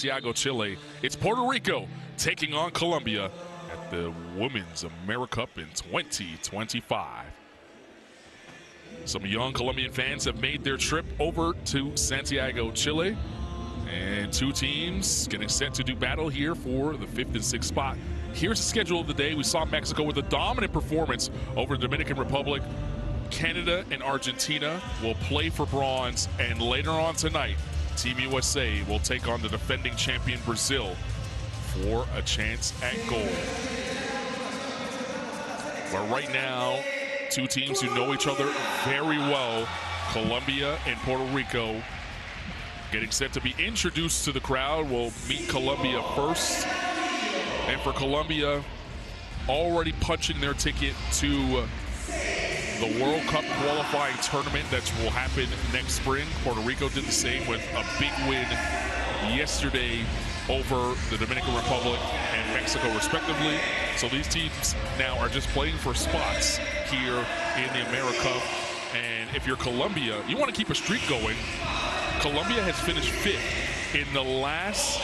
Santiago, Chile. It's Puerto Rico taking on Colombia at the Women's AmeriCup in 2025. Some young Colombian fans have made their trip over to Santiago, Chile. And two teams getting set to do battle here for the 5th and 6th spot. Here's the schedule of the day. We saw Mexico with a dominant performance over the Dominican Republic. Canada and Argentina will play for bronze. And later on tonight, Team USA will take on the defending champion Brazil for a chance at gold. But right now, two teams who know each other very well, Colombia and Puerto Rico, getting set to be introduced to the crowd. We'll meet Colombia first. And for Colombia, already punching their ticket to the World Cup qualifying tournament that will happen next spring. Puerto Rico did the same with a big win yesterday over the Dominican Republic and Mexico respectively. So these teams now are just playing for spots here in the AmeriCup. And if you're Colombia, you want to keep a streak going. Colombia has finished 5th in the last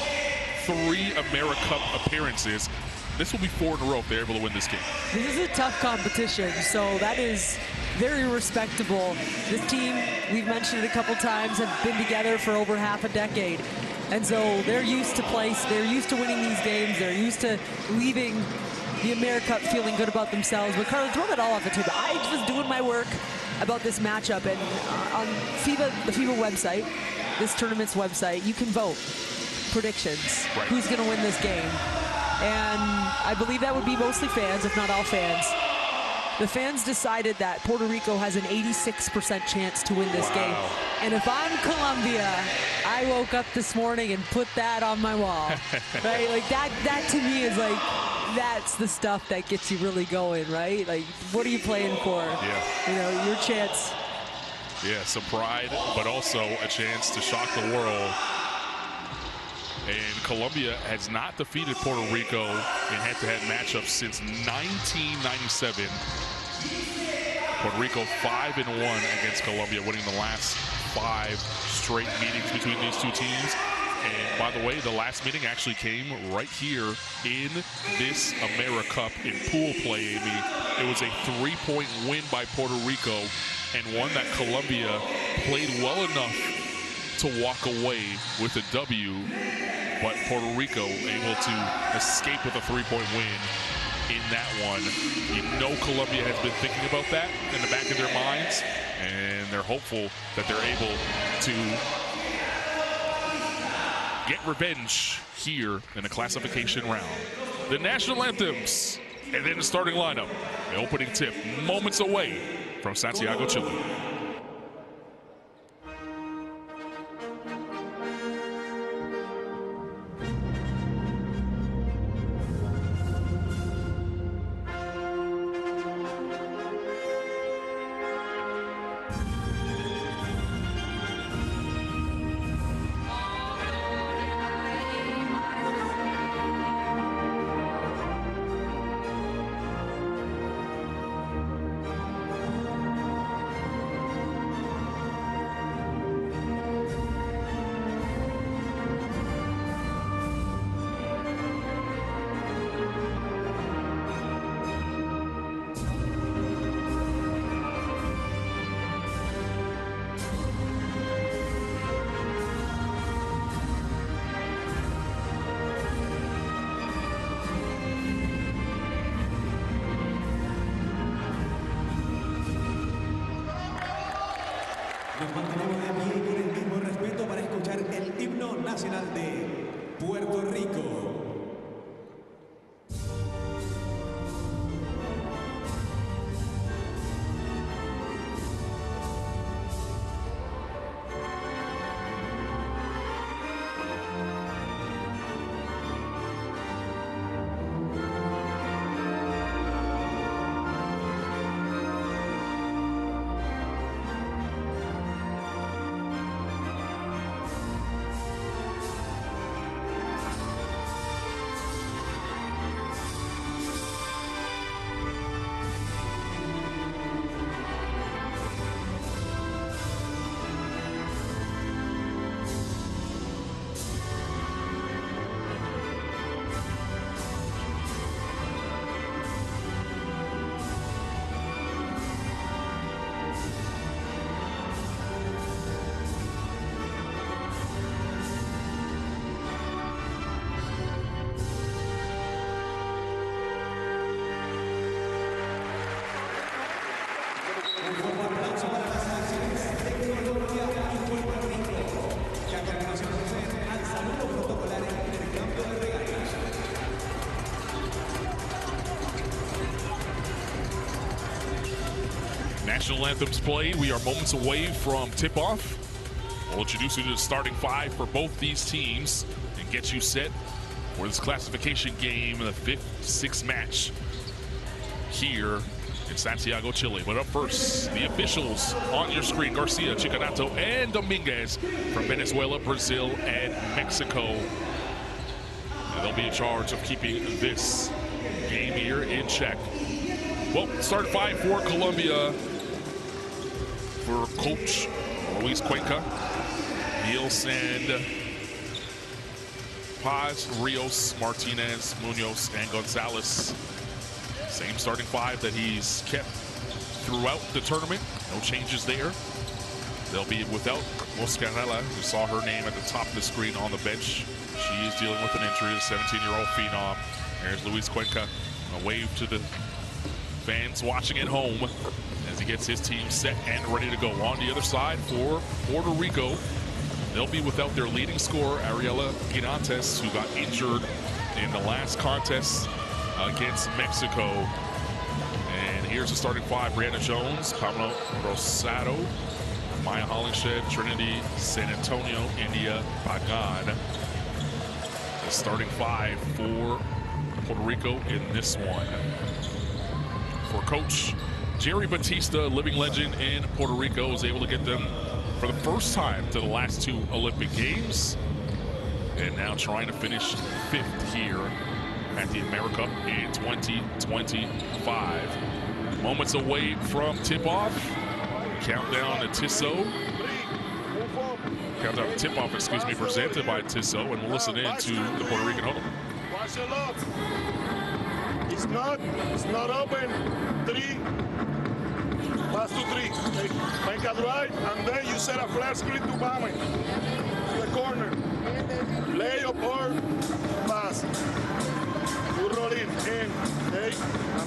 3 AmeriCup appearances. This will be 4 in a row if they're able to win this game. This is a tough competition, so that is very respectable. This team, we've mentioned it a couple times, have been together for over half a decade. And so they're used to place, they're used to winning these games, they're used to leaving the AmeriCup feeling good about themselves. But Carla, throw that all off the table. I was doing my work about this matchup, and on FIBA, the FIBA website, this tournament's website, you can vote predictions, right, who's going to win this game. And I believe that would be mostly fans, if not all fans. The fans decided that Puerto Rico has an 86% chance to win this game. And if I'm Colombia, I woke up this morning and put that on my wall. Right? Like that to me is like, that's the stuff that gets you really going, right? Like, what are you playing for? Yeah. You know, your chance. Yeah, some pride, but also a chance to shock the world. And Colombia has not defeated Puerto Rico in head-to-head matchups since 1997. Puerto Rico 5-1 against Colombia, winning the last 5 straight meetings between these two teams. And by the way, the last meeting actually came right here in this AmeriCup in pool play, Amy. It was a 3-point win by Puerto Rico, and one that Colombia played well enough to walk away with a W. But Puerto Rico able to escape with a 3-point win in that one. You know Colombia has been thinking about that in the back of their minds, and they're hopeful that they're able to get revenge here in the classification round. The national anthems, and then the starting lineup. The opening tip, moments away from Santiago, Chile. Nos mantenemos de pie con el mismo respeto para escuchar el himno nacional de Puerto Rico. national anthems played. We are moments away from tip-off. We'll introduce you to the starting five for both these teams and get you set for this classification game, the 5th-6th match here in Santiago, Chile. But up first, the officials on your screen: Garcia, Chicanato, and Dominguez from Venezuela, Brazil, and Mexico. And they'll be in charge of keeping this game here in check. Well, start five for Colombia for Coach Luis Cuenca. Nielsen, Paz, Rios, Martinez, Munoz, and Gonzalez. Same starting five that he's kept throughout the tournament. No changes there. They'll be without Moscarella, who saw her name at the top of the screen on the bench. She is dealing with an injury, the 17-year-old phenom. There's Luis Cuenca. A wave to the fans watching at home as he gets his team set and ready to go. On the other side for Puerto Rico, they'll be without their leading scorer, Ariela Girantes, who got injured in the last contest against Mexico. And here's the starting five: Brianna Jones, Pamela Rosado, Maya Hollingshed, Trinity San Antonio, India Pagan. The starting five for Puerto Rico in this one. For Coach Jerry Batista, living legend in Puerto Rico, was able to get them for the first time to the last 2 Olympic Games, and now trying to finish 5th here at the AmeriCup in 2025. Moments away from tip-off. Countdown to Tissot. Countdown to tip-off, excuse me, presented by Tissot, and we'll listen in to the Puerto Rican huddle. It's not open. 3. Pass to 3. Make a drive, and then you set a flat screen to Bama. To the corner. Lay up or pass. You roll in. Okay? And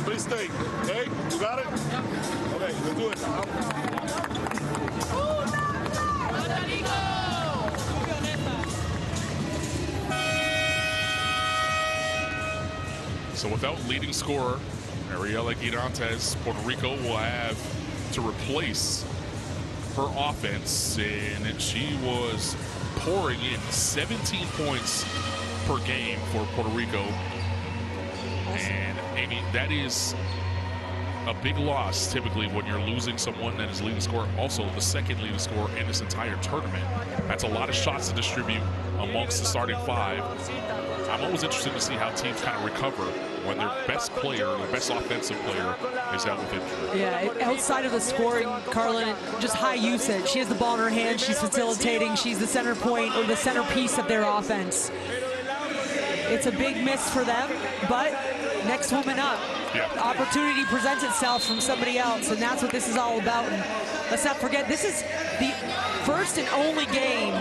please stay. Okay? You got it? Okay, let's do it. So without leading scorer Ariela Girantes, Puerto Rico will have to replace her offense, and she was pouring in 17 points per game for Puerto Rico. And Amy, that is a big loss typically when you're losing someone that is leading scorer, also the second leading scorer in this entire tournament. That's a lot of shots to distribute amongst the starting five. I'm always interested to see how teams kind of recover when their best player, their best offensive player, is out with injury. Yeah, outside of the scoring, Carlin, just high usage. She has the ball in her hand, she's facilitating, she's the center point or the centerpiece of their offense. It's a big miss for them, but next woman up. Yeah. The opportunity presents itself from somebody else, and that's what this is all about. And let's not forget, this is the first and only game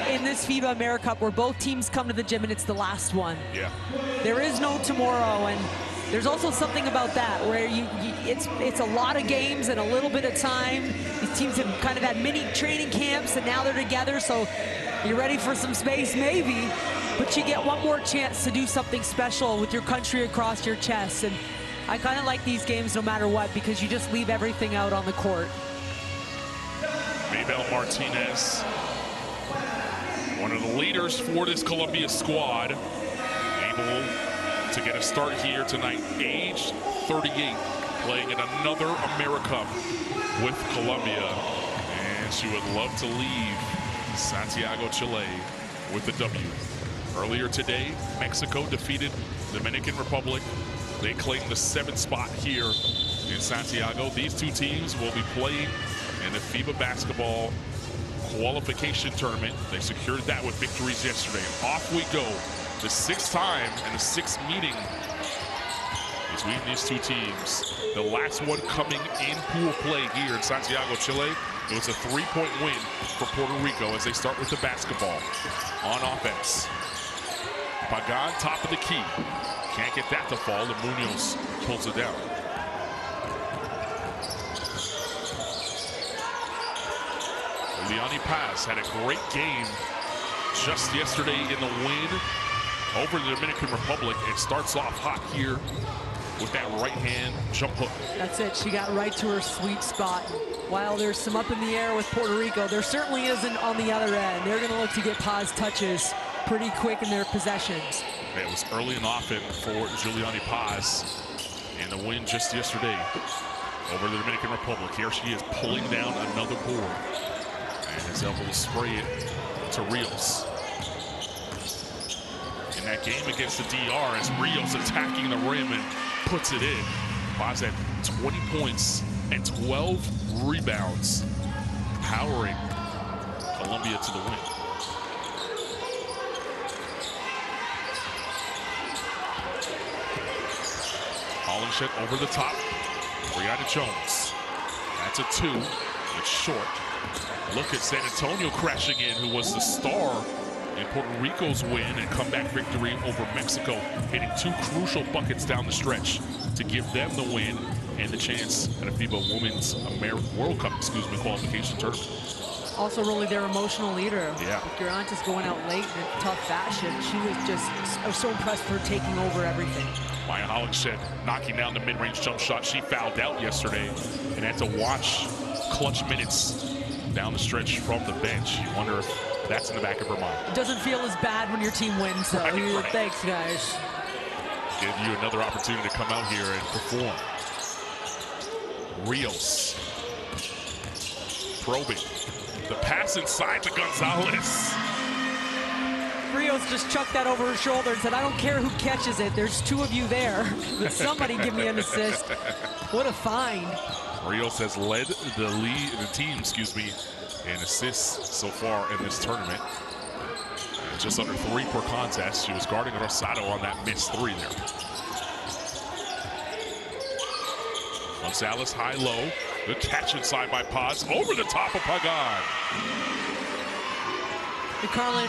in this FIBA AmeriCup where both teams come to the gym and it's the last one. Yeah. There is no tomorrow, and there's also something about that where it's a lot of games in a little bit of time. These teams have kind of had mini training camps, and now they're together, so you're ready for some space maybe, but you get one more chance to do something special with your country across your chest. And I kind of like these games no matter what, because you just leave everything out on the court. Maybelle Martinez, one of the leaders for this Colombia squad, able to get a start here tonight, age 38, playing in another AmeriCup with Colombia. And she would love to leave Santiago, Chile with the W. Earlier today, Mexico defeated the Dominican Republic. They claimed the 7th spot here in Santiago. These two teams will be playing in the FIBA basketball qualification tournament. They secured that with victories yesterday. Off we go. The 6th time and the 6th meeting between these two teams. The last one coming in pool play here in Santiago, Chile. It was a 3-point win for Puerto Rico as they start with the basketball on offense. Pagan, top of the key. Can't get that to fall, and Munoz pulls it down. Liani Paz had a great game just yesterday in the win over the Dominican Republic. It starts off hot here with that right hand jump hook. That's it. She got right to her sweet spot. While there's some up in the air with Puerto Rico, there certainly isn't on the other end. They're going to look to get Paz touches pretty quick in their possessions. It was early and often for Juliani Paz in the win just yesterday over the Dominican Republic. Here she is pulling down another board and is able to spray it to Rios. In that game against the DR, as Rios attacking the rim and puts it in. Paz had 20 points and 12 rebounds, powering Colombia to the win. Hollingshed over the top. Brianna Jones. That's a 2. It's short. Look at San Antonio crashing in, who was the star in Puerto Rico's win and comeback victory over Mexico, hitting 2 crucial buckets down the stretch to give them the win and the chance at a FIBA Women's World Cup, qualification tournament. Also really their emotional leader. Yeah. Durantes going out late in a tough fashion. I was so impressed with her taking over everything. Maya Hollingshed knocking down the mid-range jump shot. She fouled out yesterday and had to watch clutch minutes down the stretch from the bench. You wonder if that's in the back of her mind. It doesn't feel as bad when your team wins, though. Right. Thanks, guys. Give you another opportunity to come out here and perform. Rios probing. The pass inside to Gonzalez. Rios just chucked that over her shoulder and said, I don't care who catches it. There's 2 of you there, but somebody give me an assist. What a find. Rios has led the team, in assists so far in this tournament. And just under 3 per contest. She was guarding Rosado on that missed 3 there. Gonzalez high-low. Good catch inside by Paz. Over the top of Pagan. And Carlin,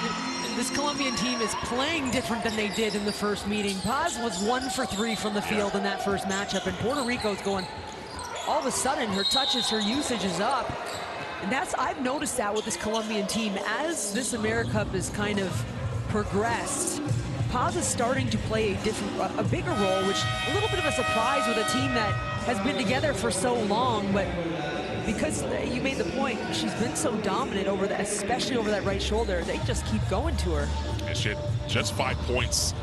this Colombian team is playing different than they did in the first meeting. Paz was 1 for 3 from the field in that first matchup, and Puerto Rico's going, all of a sudden, her touches, her usage is up. And I've noticed that with this Colombian team. As this AmeriCup has kind of progressed, Paz is starting to play a bigger role, which a little bit of a surprise with a team that has been together for so long, but because you made the point, she's been so dominant over that, especially over that right shoulder, they just keep going to her. And she had just 5 points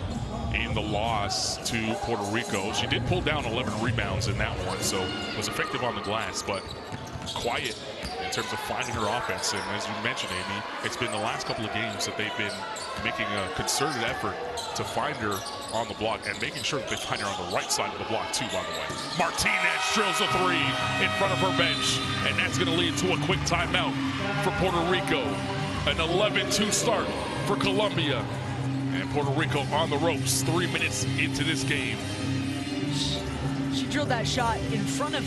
in the loss to Puerto Rico. She did pull down 11 rebounds in that one, so was effective on the glass, but quiet in terms of finding her offense. And as you mentioned, Amy, it's been the last couple of games that they've been making a concerted effort to find her on the block and making sure that they find her on the right side of the block too, by the way. Martinez drills a 3 in front of her bench, and that's going to lead to a quick timeout for Puerto Rico. An 11-2 start for Colombia. And Puerto Rico on the ropes 3 minutes into this game. She drilled that shot in front of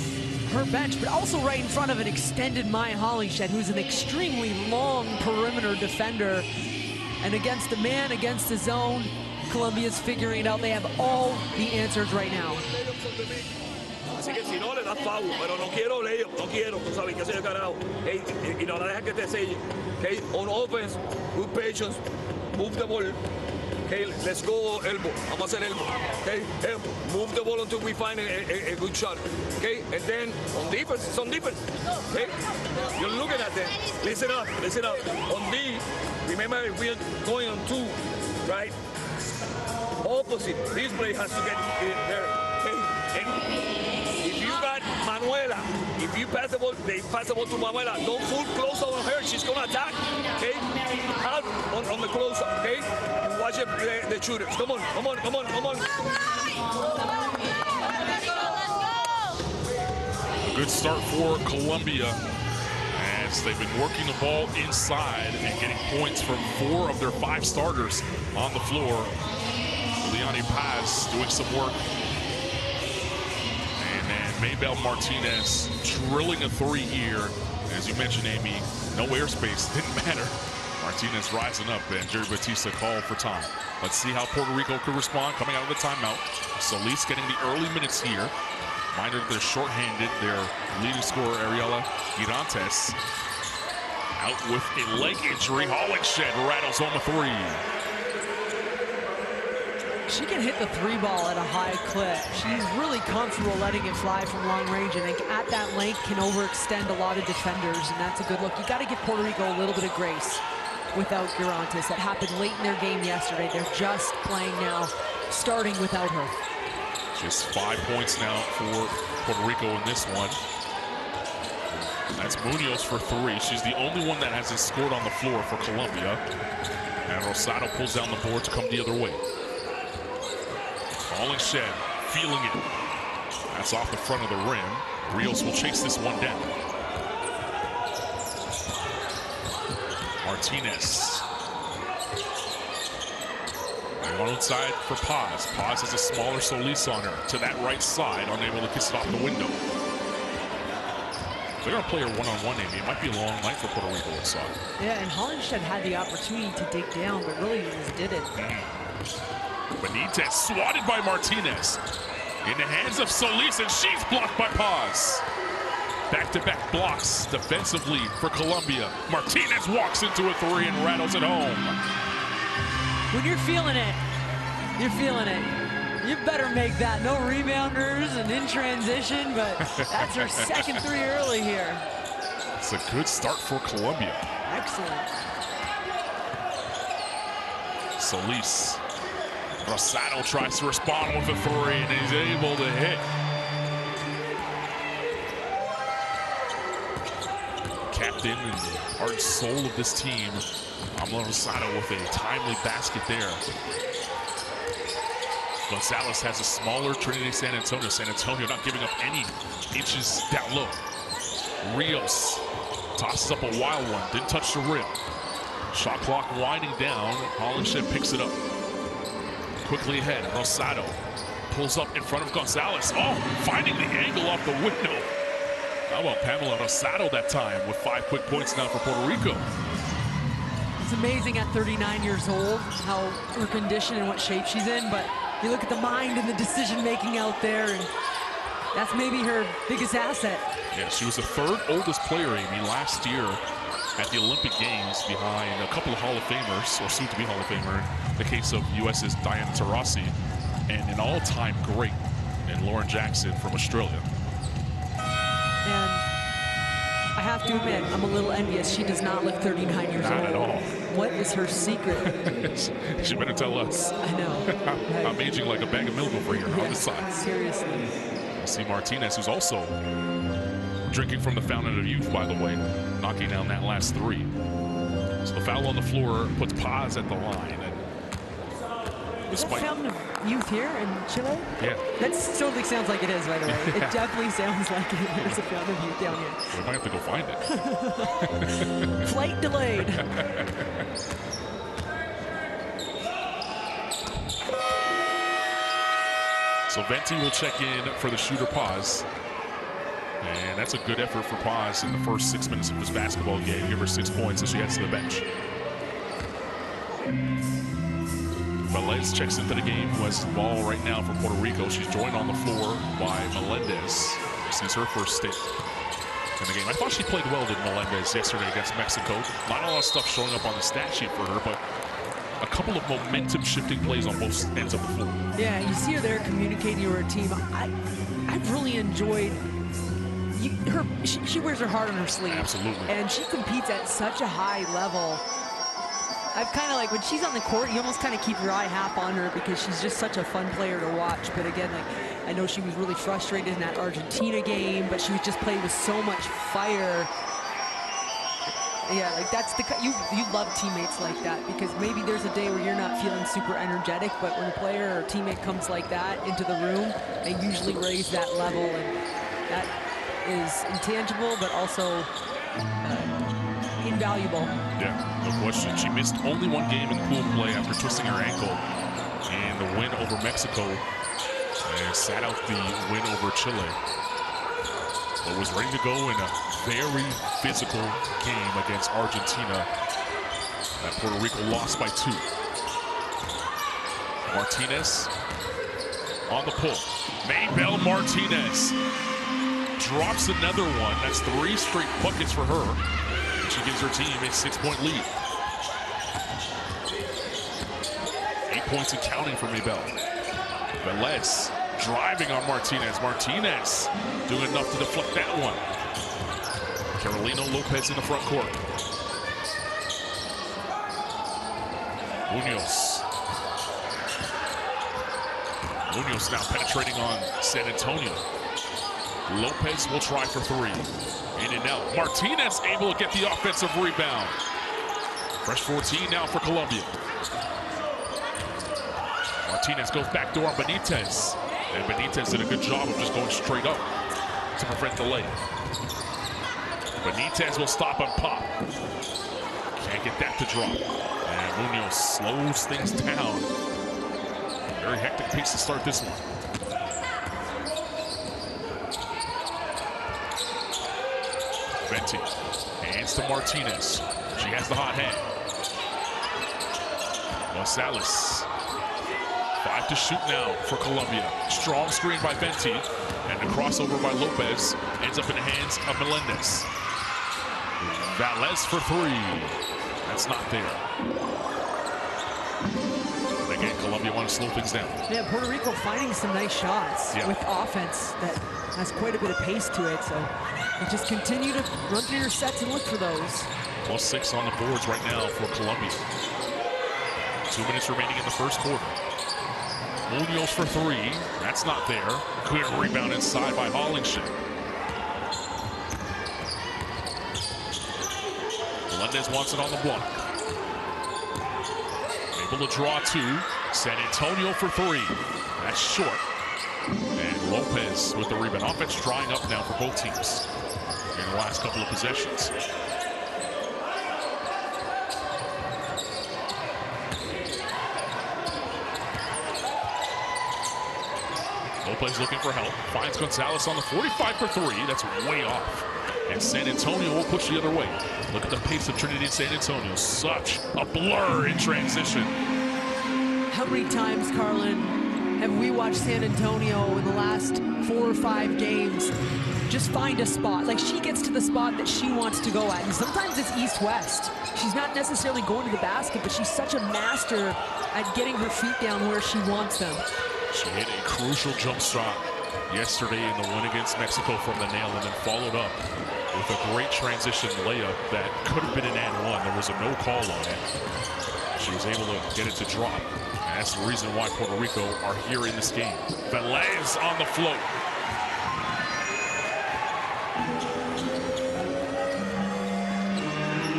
her bench, but also right in front of an extended Maya Hollingshed, who's an extremely long perimeter defender. And against the man, against the zone, Colombia's figuring it out. They have all the answers right now. Así que si no le das foul, pero no quiero layup, no quiero, tú sabes que soy el carajo. Hey, y no la dejas que te selle. Okay, on offense, good patience, move the ball. Okay, let's go elbow. Vamos a hacer elbow. Okay, move the ball until we find a good shot. Okay, and then on defense, it's on defense. Okay, you're looking at them. Listen up, listen up. On D, remember we're going on 2, right? Opposite. This play has to get there. Okay, and if you got Manuela, if you pass the ball, they pass the ball to Manuela. Don't full close on her. She's gonna attack. Okay, out on the close up. Okay. Watch the shooters. Come on, come on, come on, come on. Good start for Colombia as they've been working the ball inside and getting points from 4 of their 5 starters on the floor. Juliani Paz doing some work. And then Maybell Martinez drilling a 3 here. As you mentioned, Amy, no airspace, didn't matter. Martinez rising up, and Jerry Batista called for time. Let's see how Puerto Rico could respond coming out of the timeout. Solis getting the early minutes here. Reminder that they're shorthanded. Their leading scorer, Ariela Girantes, out with a leg injury. Hollingshed rattles home a 3. She can hit the 3-ball at a high clip. She's really comfortable letting it fly from long range, and at that length can overextend a lot of defenders, and that's a good look. You got to give Puerto Rico a little bit of grace without Guirantes. That happened late in their game yesterday. They're just playing now, starting without her. Just 5 points now for Puerto Rico in this one. That's Munoz for 3. She's the only one that hasn't scored on the floor for Colombia. And Rosado pulls down the board to come the other way. Falling Shed, feeling it. That's off the front of the rim. Rios will chase this one down. Martinez. On outside for Paz. Paz has a smaller Solis on her. To that right side, unable to kiss it off the window. They're going to play her one-on-one, Amy. It might be a long night for Puerto Rico inside. Yeah, and Hollingshed had the opportunity to dig down, but really just didn't. Benitez swatted by Martinez. In the hands of Solis, and she's blocked by Paz. Back-to-back blocks defensively for Colombia. Martinez walks into a 3 and rattles it home. When you're feeling it, you're feeling it. You better make that. No rebounders and in transition, but that's her second 3 early here. It's a good start for Colombia. Excellent. Solis. Rosado tries to respond with a 3 and is able to hit. Captain and the heart and soul of this team, Rosado with a timely basket there. Gonzalez has a smaller Trinity San Antonio. San Antonio not giving up any inches down low. Rios tosses up a wild one, didn't touch the rim. Shot clock winding down. Hollingshed picks it up. Quickly ahead, Rosado pulls up in front of Gonzalez. Oh, finding the angle off the window. How about Pamela Rosado that time with 5 quick points now for Puerto Rico. It's amazing at 39 years old how her condition and what shape she's in, but you look at the mind and the decision-making out there, and that's maybe her biggest asset. Yeah, she was the 3rd oldest player, Amy, last year at the Olympic Games behind a couple of Hall of Famers, or soon-to-be Hall of Famer, in the case of US's Diana Taurasi, and an all-time great in Lauren Jackson from Australia. And I have to admit, I'm a little envious. She does not look 39 years old. Not at all. What is her secret? She better tell us. I know. I'm aging like a bag of milk over here on the side. Seriously. You see Martinez, who's also drinking from the fountain of youth, by the way, knocking down that last 3. So the foul on the floor puts Paz at the line. And is that fountain of youth here in Chile? Yeah. That totally sounds like it is, by the way. It definitely sounds like it. There's a fountain of youth down here. We might have to go find it. Flight delayed. So Venti will check in for the shooter Paz. And that's a good effort for Paz in the first 6 minutes of this basketball game. Give her 6 points as she heads to the bench. Velez checks into the game, who has the ball right now for Puerto Rico. She's joined on the floor by Melendez. This is her first stint in the game. I thought she played well, did Melendez, yesterday against Mexico. Not a lot of stuff showing up on the stat sheet for her, but a couple of momentum-shifting plays on both ends of the floor. Yeah, you see her there communicating to her team. I've really enjoyed she wears her heart on her sleeve. Absolutely. And she competes at such a high level. I've kind of like, when she's on the court, you almost kind of keep your eye half on her because she's just such a fun player to watch. But again, like, I know she was really frustrated in that Argentina game, but she was just playing with so much fire. Yeah, like that's the, you love teammates like that, because maybe there's a day where you're not feeling super energetic, but when a player or teammate comes like that into the room, they usually raise that level, and that is intangible, but also invaluable. Yeah, no question. She missed only 1 game in pool play after twisting her ankle in the win over Mexico, and sat out the win over Chile. But was ready to go in a very physical game against Argentina that Puerto Rico lost by 2. Martinez on the pull. Maybelle Martinez drops another one. That's 3 straight buckets for her. She gives her team a 6-point lead. points and counting for Maybell. Velez driving on Martinez. Martinez doing enough to deflect that one. Carolina Lopez in the front court. Munoz. Munoz now penetrating on San Antonio. Lopez will try for three. In and out. Martinez able to get the offensive rebound. Fresh 14 now for Colombia. Martinez goes back door on Benitez. And Benitez did a good job of just going straight up to prevent the lay. Benitez will stop and pop. Can't get that to drop. And Munoz slows things down. Very hectic pace to start this one. Venti hands to Martinez. She has the hot hand. Gonzalez. 5 to shoot now for Colombia. Strong screen by Venti. And the crossover by Lopez ends up in the hands of Melendez. Velez for three. That's not there. And again, Colombia want to slow things down. Yeah, Puerto Rico finding some nice shots with offense that has quite a bit of pace to it. So you just continue to run through your sets and look for those. +6 on the boards right now for Colombia. 2 minutes remaining in the first quarter. Munoz for three. That's not there. Good rebound inside by Hollingshead. Melendez wants it on the block. Able to draw two. San Antonio for three. That's short. And Lopez with the rebound. Offense drying up now for both teams in the last couple of possessions. Lopez looking for help. Finds Gonzalez on the 45 for three. That's way off. And San Antonio will push the other way. Look at the pace of Trinity and San Antonio. Such a blur in transition. How many times, Carlin, have we watched San Antonio in the last 4 or 5 games just find a spot? Like, she gets to the spot that she wants to go at. And sometimes it's east-west. She's not necessarily going to the basket, but she's such a master at getting her feet down where she wants them. She hit a crucial jump shot yesterday in the win against Mexico from the nail, and then followed up with a great transition layup that could have been an and one. There was a no call on it. She was able to get it to drop. And that's the reason why Puerto Rico are here in this game. Velez on the float.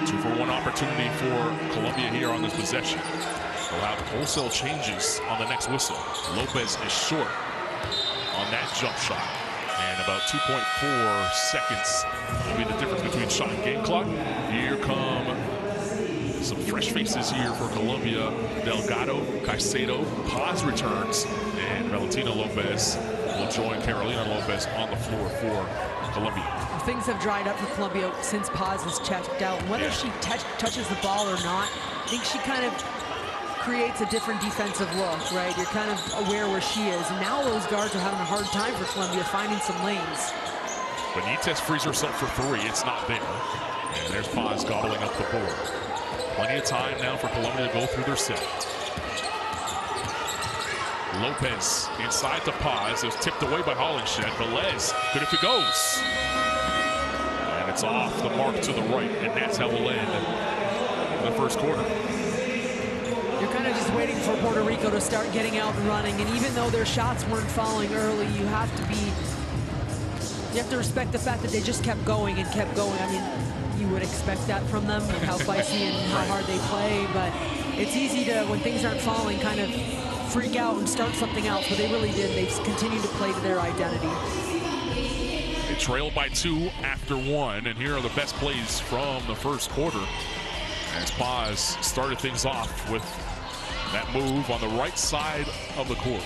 Two-for-one opportunity for Colombia here on this possession. They'll have wholesale changes on the next whistle. Lopez is short on that jump shot. And about 2.4 seconds will be the difference between shot and game clock. Here come some fresh faces here for Colombia. Delgado, Caicedo, Paz returns, and Valentina Lopez will join Carolina Lopez on the floor for Colombia. Things have dried up for Colombia since Paz has checked out. Whether she touches the ball or not, I think she kind of creates a different defensive look, right? You're kind of aware where she is. And now those guards are having a hard time for Colombia finding some lanes. Benitez frees herself for three. It's not there. And there's Paz gobbling up the board. Plenty of time now for Colombia to go through their set. Lopez inside to Paz. It was tipped away by Hollingshead. Velez, good if it goes. And it's off the mark to the right. And that's how we'll end the first quarter. You're kind of just waiting for Puerto Rico to start getting out and running. And even though their shots weren't falling early, you have to respect the fact that they just kept going and kept going. I mean, you would expect that from them, with how feisty and how hard they play. But it's easy to, when things aren't falling, kind of freak out and start something else. But they really did. They've continued to play to their identity. They trailed by 2 after 1. And here are the best plays from the first quarter, as Paz started things off with that move on the right side of the court.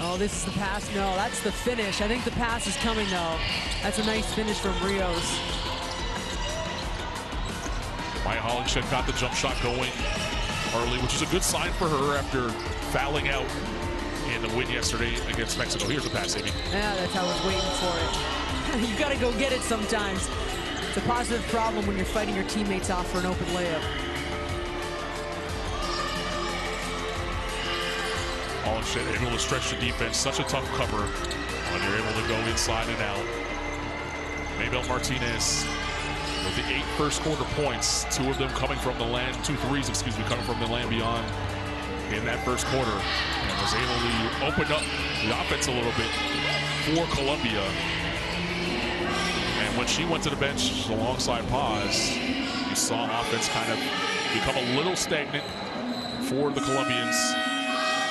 Oh, this is the pass. No, that's the finish. I think the pass is coming, though. That's a nice finish from Rios. Maya Hollingshead got the jump shot going early, which is a good sign for her after fouling out in the win yesterday against Mexico. Here's the pass, Amy. Yeah, that's how I was waiting for it. You got to go get it sometimes. It's a positive problem when you're fighting your teammates off for an open layup. Oh, shit, able to stretch the defense. Such a tough cover when you're able to go inside and out. Maybelle Martinez with the 8 first quarter points, 2 of them coming from the land, 2 threes, excuse me, coming from the land beyond in that first quarter, and was able to open up the offense a little bit for Colombia. And when she went to the bench alongside Paz, you saw offense kind of become a little stagnant for the Colombians,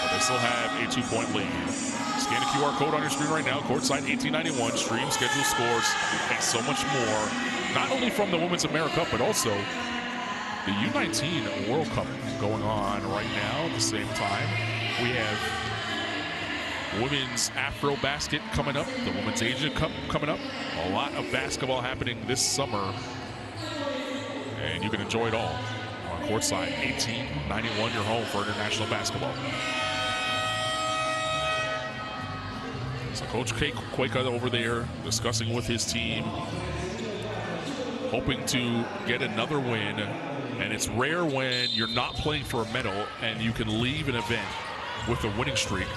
but they still have a 2-point lead. Scan the QR code on your screen right now, courtside 1891, stream, schedule, scores, and so much more. Not only from the Women's AmeriCup, but also the U19 World Cup going on right now at the same time. We have Women's Afro Basket coming up, the Women's Asia Cup coming up. A lot of basketball happening this summer, and you can enjoy it all on courtside 1891, your home for international basketball. So Coach Cueca over there discussing with his team, hoping to get another win. And it's rare when you're not playing for a medal and you can leave an event with a winning streak.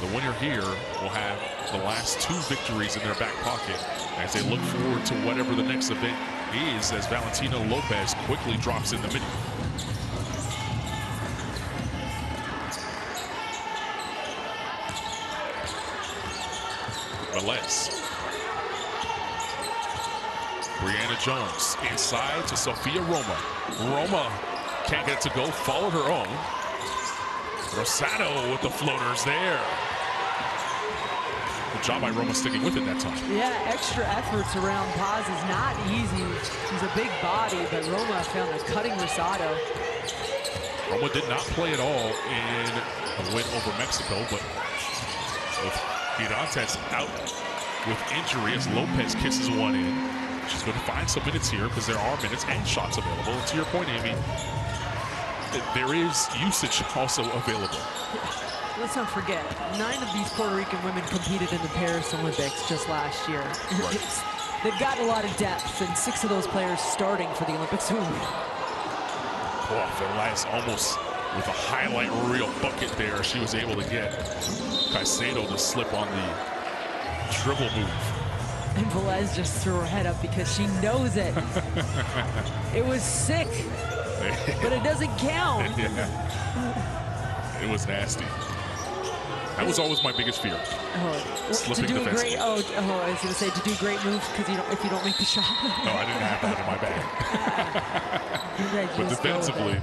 The winner here will have the last 2 victories in their back pocket as they look forward to whatever the next event is, as Valentina Lopez quickly drops in the middle. Velez. Brianna Jones inside to Sophia Roma. Roma can't get it to go, followed her own. Rosado with the floaters there. Good job by Roma sticking with it that time. Yeah, extra efforts around Paz is not easy. She's a big body, but Roma found a cutting Rosado. Roma did not play at all in a win over Mexico, but with Girantes out with injury as Lopez kisses one in. She's going to find some minutes here because there are minutes and shots available. And to your point, Amy, there is usage also available. Let's not forget, 9 of these Puerto Rican women competed in the Paris Olympics just last year. Right. They've got a lot of depth, and 6 of those players starting for the Olympics. Oh, Velez almost with a highlight reel bucket there. She was able to get Caicedo to slip on the dribble move. And Velez just threw her head up because she knows it. It was sick, but it doesn't count. Yeah. It was nasty. That was always my biggest fear. Slipping to do a great, defensively. I was going to say to do great moves because if you don't make the shot. No, I didn't have that in my bag. But defensively,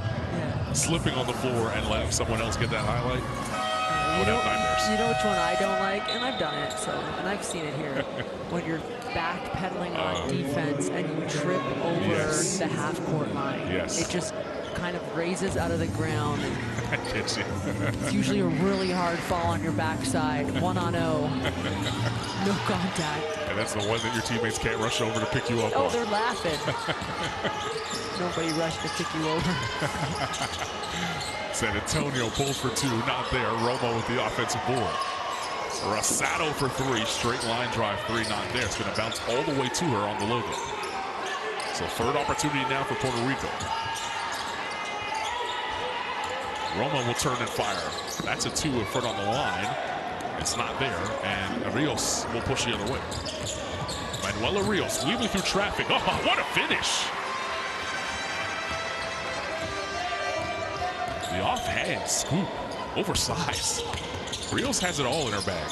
slipping on the floor and letting someone else get that highlight, I would have nightmares. You know which one I don't like, and I've done it, and I've seen it here. When you're backpedaling on defense and you trip over the half-court line. Yes. It just kind of raises out of the ground. I get you. It's usually a really hard fall on your backside. 1-0. No contact. And that's the one that your teammates can't rush over to pick you up on. They're laughing. Nobody rushed to pick you over. San Antonio pulls for 2, not there. Romo with the offensive board. Rosado for 3, straight line drive 3, not there. It's going to bounce all the way to her on the logo. So 3rd opportunity now for Puerto Rico. Roma will turn and fire. That's a 2 in front on the line. It's not there, and Rios will push the other way. Manuela Rios weaving through traffic. Oh, what a finish! The offhand scoop, oversized. Rios has it all in her bag.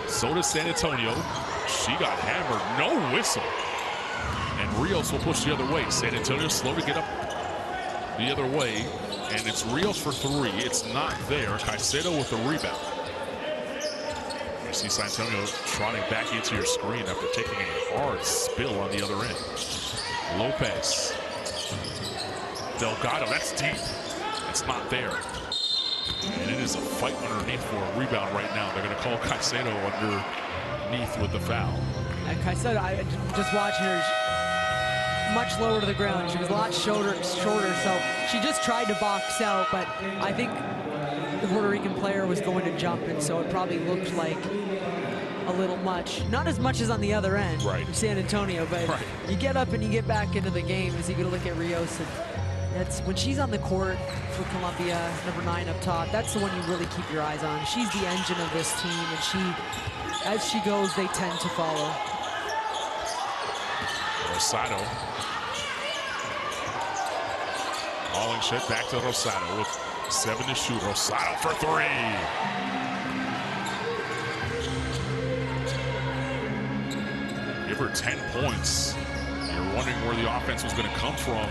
So does San Antonio. She got hammered, no whistle. And Rios will push the other way. San Antonio slow to get up the other way. And it's Rios for 3. It's not there. Caicedo with the rebound. You see San Antonio trotting back into your screen after taking a hard spill on the other end. Lopez. Delgado, that's deep. It's not there. And it is a fight underneath for a rebound right now. They're going to call Caicedo underneath with the foul. And Caicedo, I just watching her, much lower to the ground. She was a lot shorter, so she just tried to box out, but I think the Puerto Rican player was going to jump, and so it probably looked like a little much. Not as much as on the other end, right. San Antonio, but you get up and you get back into the game as you get to look at Rios. And That's when she's on the court for Colombia, number 9 up top. That's the one you really keep your eyes on. She's the engine of this team, and as she goes, they tend to follow. Rosado. Hollingshead back to Rosado with 7 to shoot. Rosado for 3. Give her 10 points. You're wondering where the offense was going to come from.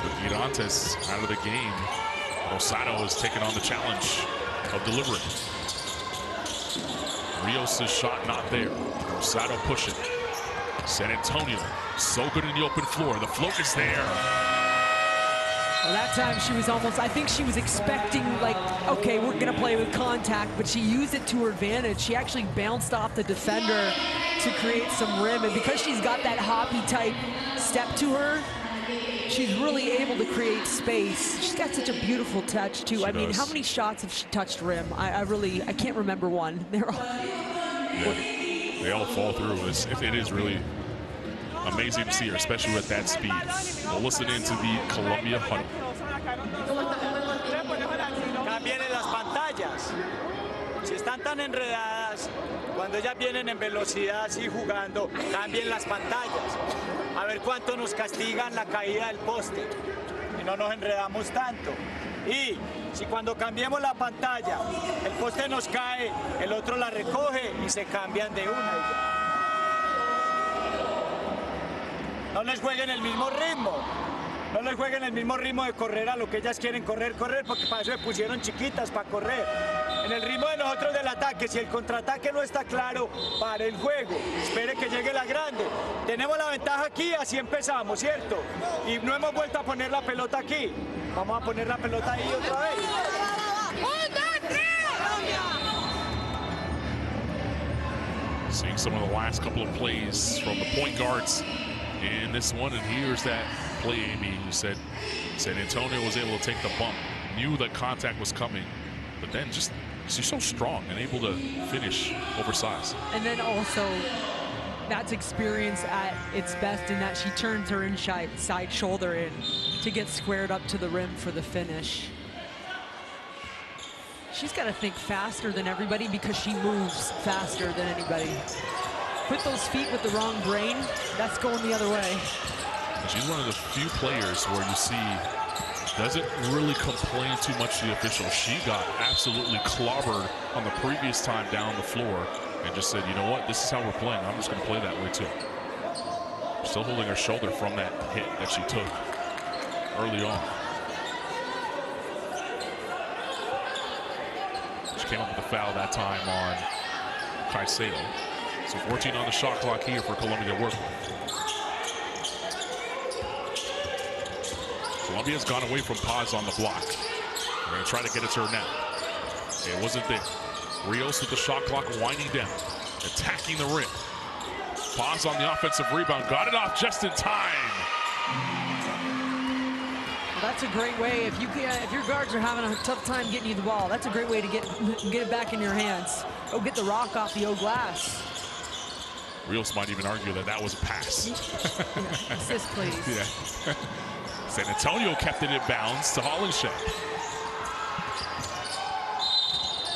With Mirantes out of the game, Rosado has taken on the challenge of delivering. Rios' shot not there. Rosado pushing. San Antonio, so good in the open floor. The float is there. Well, that time she was almost, I think she was expecting, like, okay, we're going to play with contact, but she used it to her advantage. She actually bounced off the defender to create some rim, and because she's got that hoppy type step to her, she's really able to create space. She's got such a beautiful touch, too. I mean, how many shots have she touched rim? I can't remember one. They're all... Yeah, they all fall through. It is really amazing to see her, especially with that speed. We'll listen into the Colombia hunt. Cambien las pantallas. Si están tan enredadas, cuando ellas vienen en velocidad así jugando, cambien las pantallas. A ver cuánto nos castigan la caída del poste y no nos enredamos tanto. Y si cuando cambiemos la pantalla, el poste nos cae, el otro la recoge y se cambian de una y ya. No les jueguen el mismo ritmo. No les jueguen el mismo ritmo de correr a lo que ellas quieren correr, porque para eso se pusieron chiquitas, para correr. En el ritmo de nosotros del ataque, si el contraataque no está claro, pare el juego, espere que llegue la grande. Tenemos la ventaja aquí, así empezamos, ¿cierto? Y no hemos vuelto a poner la pelota aquí. Vamos a poner la pelota ahí otra vez. Seeing some of the last couple of plays from the point guards in this one, and here's that play, Amy. You said San Antonio was able to take the bump, knew that contact was coming, but then just she's so strong and able to finish oversized. And then also, that's experience at its best in that she turns her inside side shoulder in to get squared up to the rim for the finish. She's got to think faster than everybody because she moves faster than anybody. Put those feet with the wrong brain, that's going the other way. She's one of the few players where you see doesn't really complain too much to the officials. She got absolutely clobbered on the previous time down the floor and just said, you know what, this is how we're playing. I'm just going to play that way too. Still holding her shoulder from that hit that she took early on. She came up with a foul that time on Caicedo. So 14 on the shot clock here for Colombia to work with. Colombia's gone away from Paz on the block. We're going to try to get it to her now. It wasn't there. Rios with the shot clock winding down, attacking the rim. Paz on the offensive rebound, got it off just in time. Well, that's a great way. If your guards are having a tough time getting you the ball, that's a great way to get it back in your hands. Go get the rock off the old glass. Rios might even argue that that was a pass. Yeah, assist, please. Yeah. San Antonio kept it in bounds to Hollingshead.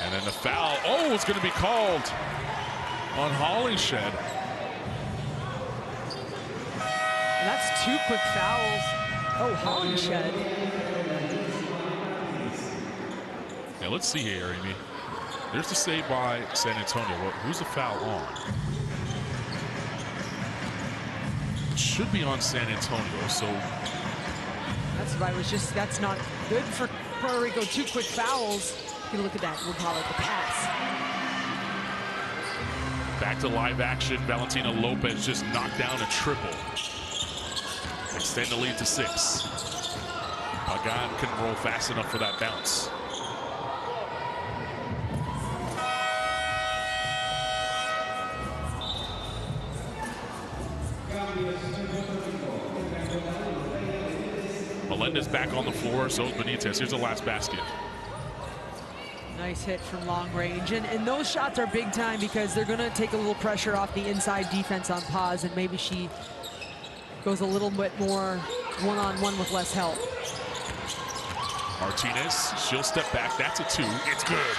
And then the foul, it's going to be called on Hollingshead. And that's 2 quick fouls. Oh, Hollingshead. Now let's see here, Amy. There's the save by San Antonio. Well, who's the foul on? It should be on San Antonio, so. That's what I was just, that's not good for Puerto Rico. 2 quick fouls. You look at that, we'll call it the pass. Back to live action. Valentina Lopez just knocked down a triple. Extend the lead to 6. Pagan couldn't roll fast enough for that bounce. Melendez back on the floor, so is Benitez. Here's the last basket. Nice hit from long range. And those shots are big time because they're going to take a little pressure off the inside defense on Paz, and maybe she goes a little bit more one-on-one with less help. Martinez, she'll step back. That's a 2. It's good.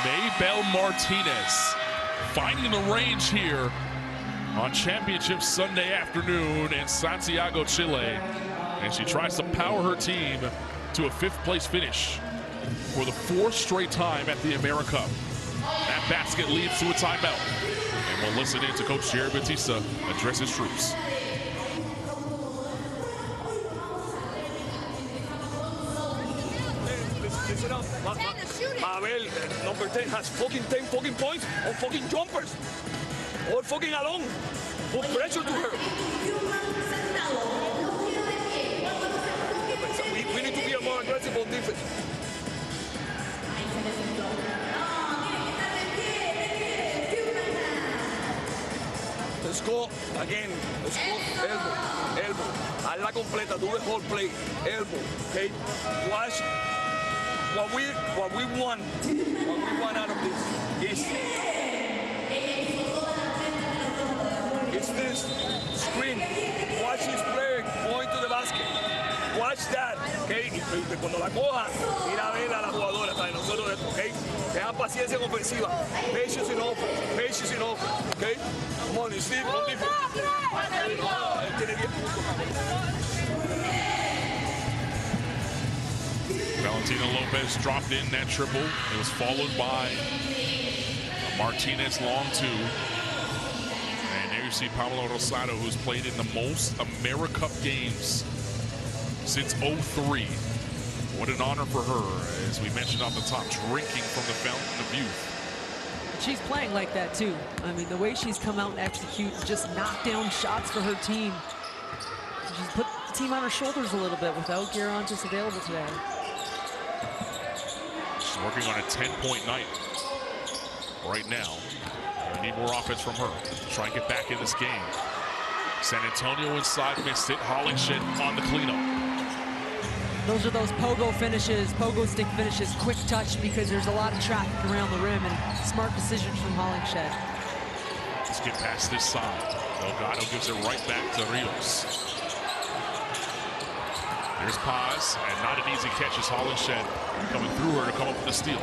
Maybelle Martinez finding the range here on Championship Sunday afternoon in Santiago, Chile. And she tries to power her team to a 5th place finish for the 4th straight time at the AmeriCup. That basket leads to a timeout. And we'll listen in to Coach Jerry Batista address his troops. Listen up. Mabel, number 10, has fucking 10 fucking points on fucking jumpers. All fucking alone. Put pressure to her. We need to be more aggressive on defense. Let's go again. Let's go elbow. Hazla completa. Do the whole play. Elbow. Okay. Watch. What we want out of this is this screen. Watch this player going to the basket. Watch that, okay? Y cuando la coja, mira a ver a la jugadora, para nosotros, okay? Tengan paciencia en ofensiva. Patience in offense, okay? Come on, Steve, on defense. Valentina Lopez dropped in that triple. It was followed by a Martinez long 2. And there you see Pablo Rosado, who's played in the most AmeriCup games since '03. What an honor for her, as we mentioned on the top, drinking from the fountain of youth. She's playing like that too. I mean, the way she's come out and execute, just knock down shots for her team. She's put the team on her shoulders a little bit without Guirantes available today. She's working on a 10-point night right now. We need more offense from her. Try and get back in this game. San Antonio inside, missed it. Hollingshed on the cleanup. Those are those pogo finishes, pogo stick finishes, quick touch, because there's a lot of traffic around the rim, and smart decisions from Hollingshed. Let's get past this side. Delgado gives it right back to Rios. There's Paz, and not an easy catch as Hollingshed coming through her to come up with a steal.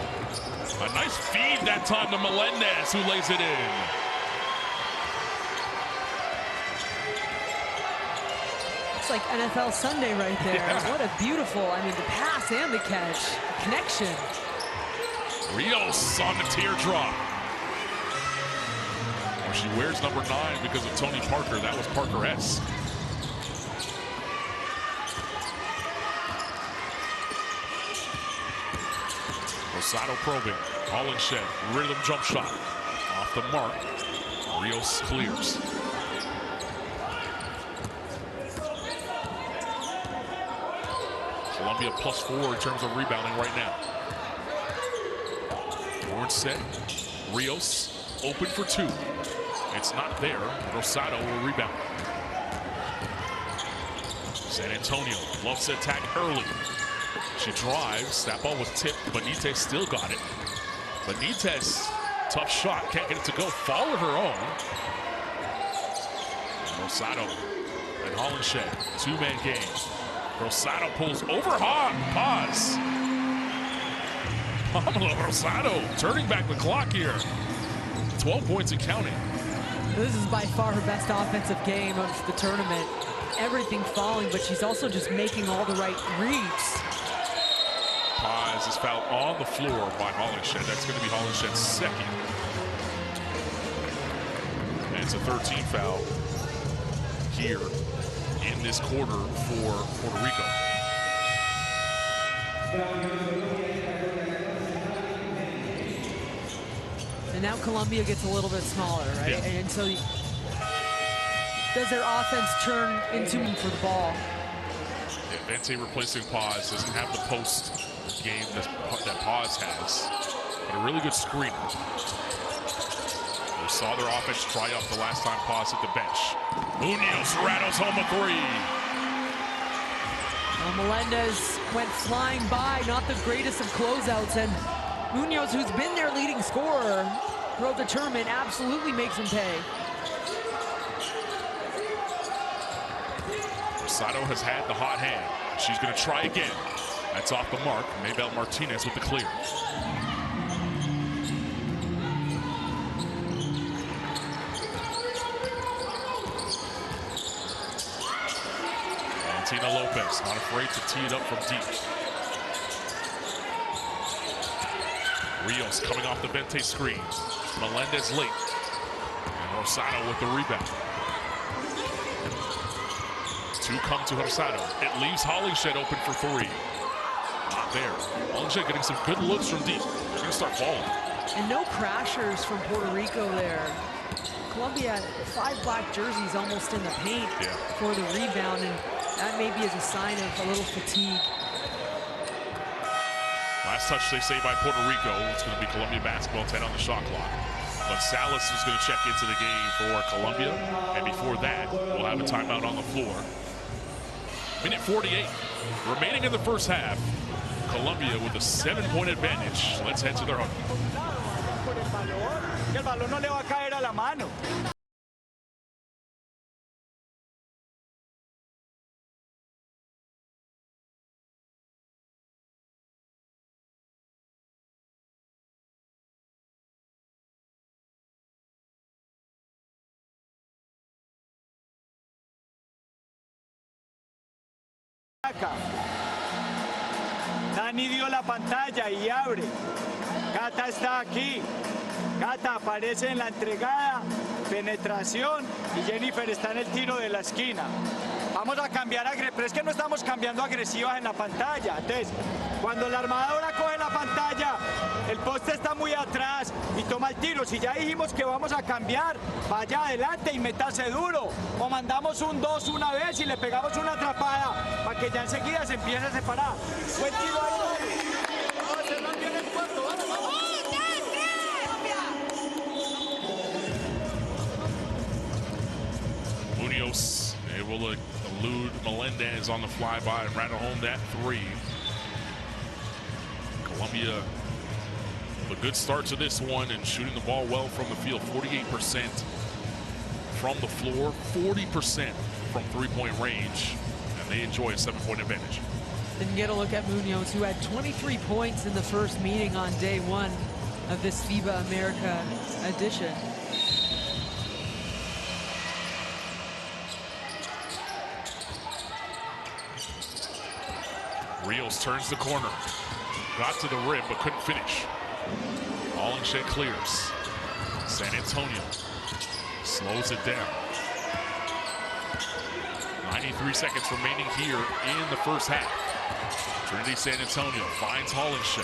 A nice feed that time to Melendez, who lays it in. It's like NFL Sunday right there. Yeah. What a beautiful, I mean, the pass and the catch. Connection. Rios on the teardrop. Or she wears number 9 because of Tony Parker. That was Parker-esque. Rosado probing. Hollingshed, rhythm jump shot. Off the mark. Rios clears. Colombia +4 in terms of rebounding right now. Board set. Rios open for 2. It's not there. Rosado will rebound. San Antonio loves to attack early. She drives. That ball was tipped. Benitez still got it. Benitez, tough shot. Can't get it to go. Followed her own. Rosado and Hollingshed. 2-man game. Rosado pulls over Paz. Pablo Rosado turning back the clock here. 12 points and counting. This is by far her best offensive game of the tournament. Everything falling, but she's also just making all the right reads. Paz is fouled on the floor by Hollingshed. That's going to be Hollinshed's 2nd. And it's a 13th foul here in this quarter for Puerto Rico. And now Colombia gets a little bit smaller, right? Yeah. And so does their offense turn into for the ball? Yeah, Vente replacing Paz doesn't have the post game that Paz has, but a really good screener. We saw their offense try up the last time Paz hit the bench. Munoz rattles home a 3. Well, Melendez went flying by, not the greatest of closeouts, and Munoz, who's been their leading scorer throughout the tournament, absolutely makes him pay. Rosado has had the hot hand. She's going to try again. That's off the mark. Maybell Martinez with the clear. Valentina Lopez, not afraid to tee it up from deep. Rios coming off the Vente screen. Melendez late. And Rosado with the rebound. Two come to Rosado. It leaves Hollingshed open for three. Not there. Hollingshed getting some good looks from deep. She's going to start falling. And no crashers from Puerto Rico there. Colombia, 5 black jerseys almost in the paint for the rebound, and that maybe is a sign of a little fatigue. Last touch, they say, by Puerto Rico. It's going to be Colombia basketball, 10 on the shot clock. Gonzalez is going to check into the game for Colombia, and before that, we'll have a timeout on the floor. Minute 48 remaining in the first half. Colombia with a 7-point advantage. Let's head to their home. El balón no le va a caer a la mano. Dani dio la pantalla y abre. Cata está aquí. Cata aparece en la entregada, penetración, y Jennifer está en el tiro de la esquina. Vamos a cambiar, pero es que no estamos cambiando agresivas en la pantalla. Entonces, cuando la armadora coge la pantalla, el poste está muy atrás y toma el tiro. Si ya dijimos que vamos a cambiar, vaya adelante y métase duro. O mandamos un 2 una vez y le pegamos una atrapada para que ya enseguida se empiece a separar. Buen tiro ahí. Se mantiene el cuarto. Vamos, vamos. Munoz able to elude Melendez on the flyby and rattle home that three. Colombia, a good start to this one and shooting the ball well from the field. 48% from the floor, 40% from three-point range, and they enjoy a 7-point advantage. And get a look at Munoz, who had 23 points in the first meeting on day one of this FIBA America edition. Rios turns the corner. Got to the rim, but couldn't finish. Hollingshed clears. San Antonio slows it down. 93 seconds remaining here in the first half. Trinity San Antonio finds Hollingshed.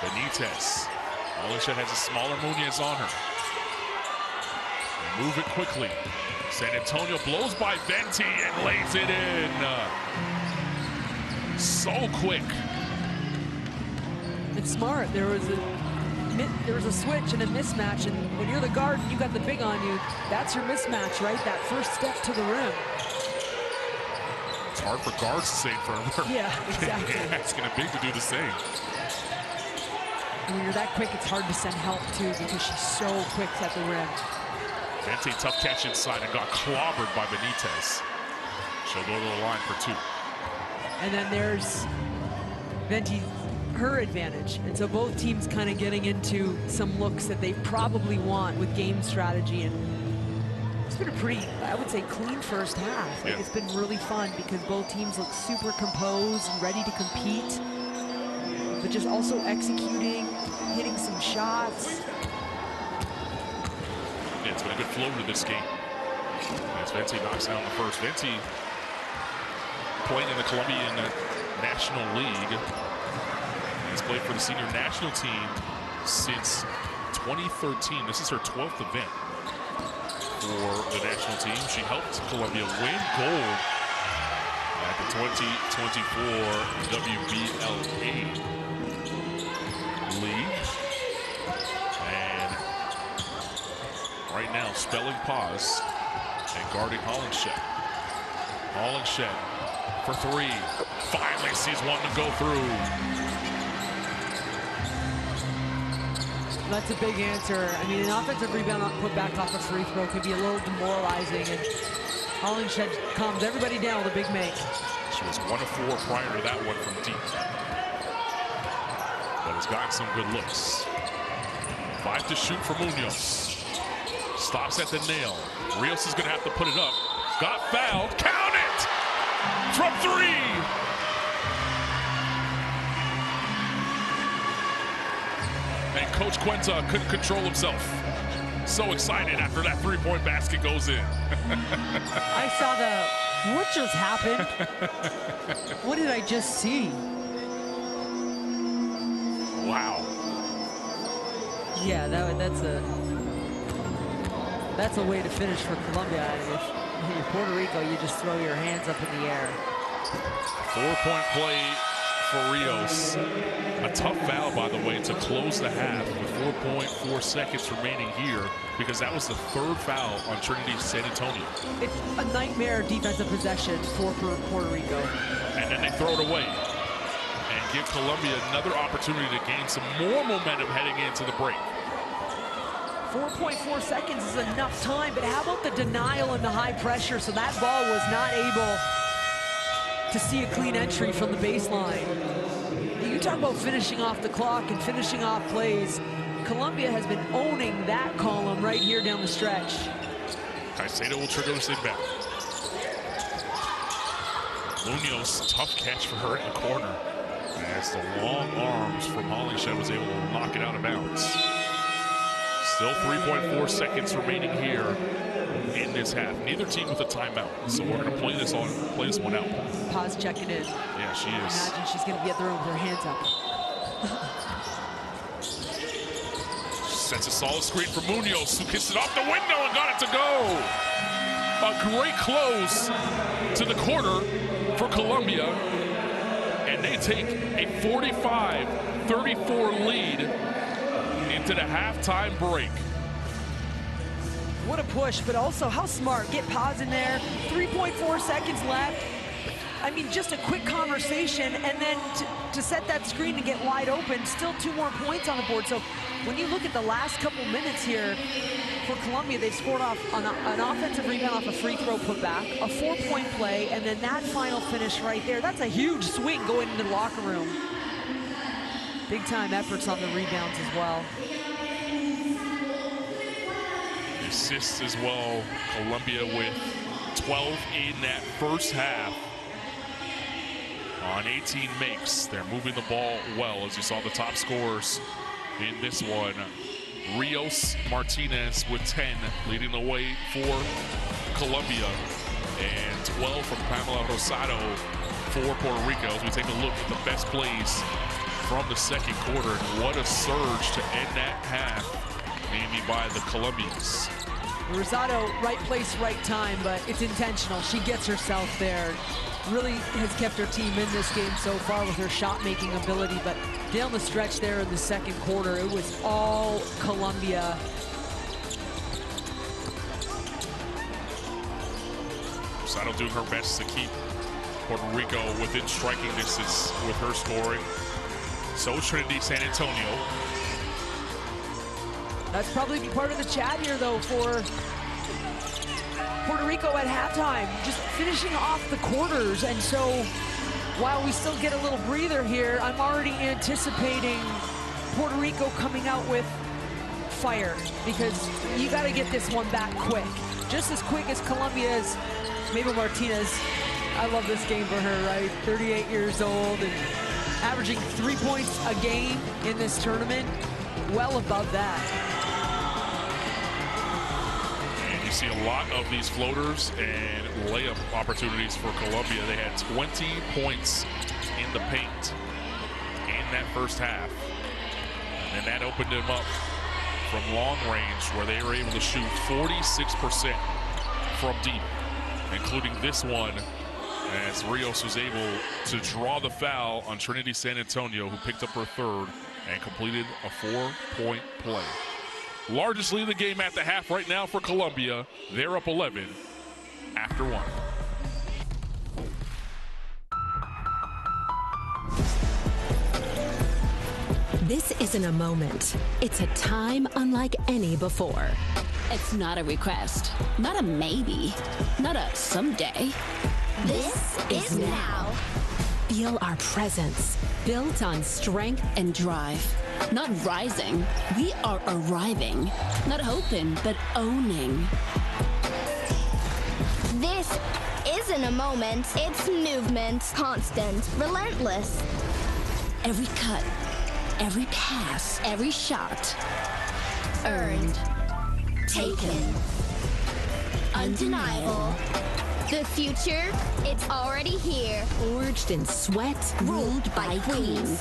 Benitez. Hollingshed has a smaller Munoz on her. They move it quickly. San Antonio blows by Venti and lays it in. So quick. It's smart. There was a switch and a mismatch, and when you're the guard and you got the big on you, that's your mismatch, right? That first step to the rim. It's hard for guards to save for her. Yeah, exactly. Asking a big to do the same. And when you're that quick, it's hard to send help too because she's so quick at the rim. Vente tough catch inside and got clobbered by Benitez. She'll go to the line for two. And then there's Vente, her advantage. And so both teams kind of getting into some looks that they probably want with game strategy. And it's been a pretty, I would say, clean first half. Like, it's been really fun because both teams look super composed and ready to compete, but just also executing, hitting some shots. Yeah, it's been a good flow to this game. As Vente knocks down the first. Vente playing in the Colombian National League. He's played for the senior national team since 2013. This is her 12th event for the national team. She helped Colombia win gold at the 2024 WBLA League. And right now, spelling pause and guarding Hollingshed. Hollingshed for three. Finally sees one to go through. That's a big answer. I mean, an offensive rebound put back off a free throw could be a little demoralizing, and Hollingshed calms everybody down with a big make. She She was 1 of 4 prior to that one from deep. But has gotten some good looks. 5 to shoot for Munoz. Stops at the nail. Rios is going to have to put it up. Got fouled. Count it! From 3! And Coach Cuenta couldn't control himself. So excited after that three-point basket goes in. I saw what just happened? What did I just see? Wow. Yeah, that's a way to finish for Colombia. If you're Puerto Rico, you just throw your hands up in the air. 4-point play for Rios. A tough foul, by the way, to close the half with 4.4 seconds remaining here, because that was the 3rd foul on Trinity San Antonio. It's a nightmare defensive possession for Puerto Rico. And then they throw it away and give Colombia another opportunity to gain some more momentum heading into the break. 4.4 seconds is enough time, but how about the denial and the high pressure? So that ball was not able to see a clean entry from the baseline. You talk about finishing off the clock and finishing off plays. Colombia has been owning that column right here down the stretch. Caicedo will trigger this inbound. Munoz, tough catch for her in the corner, as the long arms from Hollingshed was able to knock it out of bounds. Still 3.4 seconds remaining here in this half. Neither team with a timeout, so we're going to play this one out. Paz checking in. Yeah, she is. Imagine she's going to be at the room with her hands up. Sets a solid screen for Munoz, who kissed it off the window and got it to go. A great close to the quarter for Colombia, and they take a 45-34 lead into the halftime break. What a push, but also how smart. Get Paz in there, 3.4 seconds left. I mean, just a quick conversation, and then to set that screen and get wide open, still 2 more points on the board. So when you look at the last couple minutes here for Colombia, they've scored off on an offensive rebound off a free throw putback, a 4-point play, and then that final finish right there. That's a huge swing going into the locker room. Big time efforts on the rebounds as well. Assists as well. Colombia with 12 in that first half. On 18 makes. They're moving the ball well, as you saw the top scorers in this one. Rios Martinez with 10, leading the way for Colombia. And 12 from Pamela Rosado for Puerto Rico. As we take a look at the best plays from the second quarter. And what a surge to end that half, maybe by the Colombians. Rosado, right place, right time, but it's intentional. She gets herself there. Really has kept her team in this game so far with her shot-making ability, but down the stretch there in the second quarter, it was all Colombia. Rosado doing her best to keep Puerto Rico within striking distance with her scoring. So Trinity San Antonio. That's probably part of the chat here, though, for Puerto Rico at halftime, just finishing off the quarters. And so while we still get a little breather here, I'm already anticipating Puerto Rico coming out with fire, because you got to get this one back quick. Just as quick as Colombia's Mabel Martinez. I love this game for her, right? 38 years old and averaging 3 points a game in this tournament. Well above that. See a lot of these floaters and layup opportunities for Colombia. They had 20 points in the paint in that first half. And that opened them up from long range, where they were able to shoot 46% from deep, including this one, as Rios was able to draw the foul on Trinity San Antonio, who picked up her 3rd and completed a 4-point play. Largest lead of the game at the half right now for Colombia. They're up 11 after 1. This isn't a moment. It's a time unlike any before. It's not a request, not a maybe, not a someday. This is now. Feel our presence, built on strength and drive. Not rising, we are arriving. Not hoping, but owning. This isn't a moment, it's movement. Constant, relentless. Every cut, every pass, every shot. Earned. Taken. Undeniable. The future, it's already here. Forged in sweat, ruled by queens.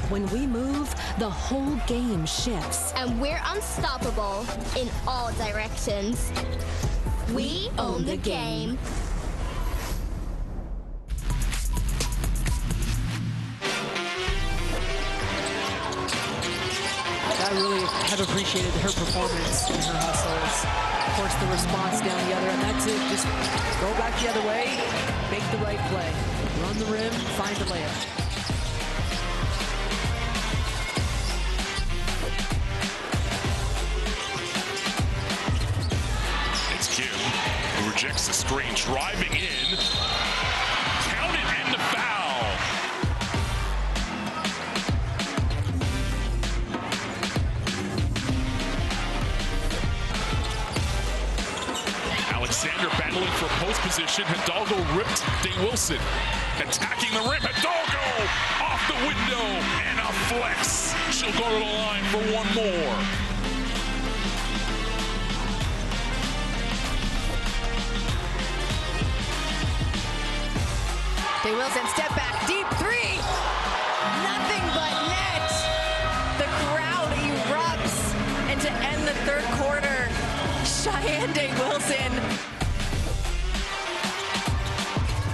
When we move, the whole game shifts. And we're unstoppable in all directions. We own the game. I really have appreciated her performance and her hustles. Of course, the response down the other, and that's it. Just go back the other way, make the right play. Run the rim, find the layup. It's Kim who rejects the screen, driving in. Count it and the foul. Alexander battling for post position. Hidalgo ripped Day Wilson. Attacking the rim. Hidalgo off the window and a flex. She'll go to the line for one more. Day Wilson, step back, deep three. Nothing but net. The crowd erupts. And to end the third quarter, Cheyenne Day Wilson.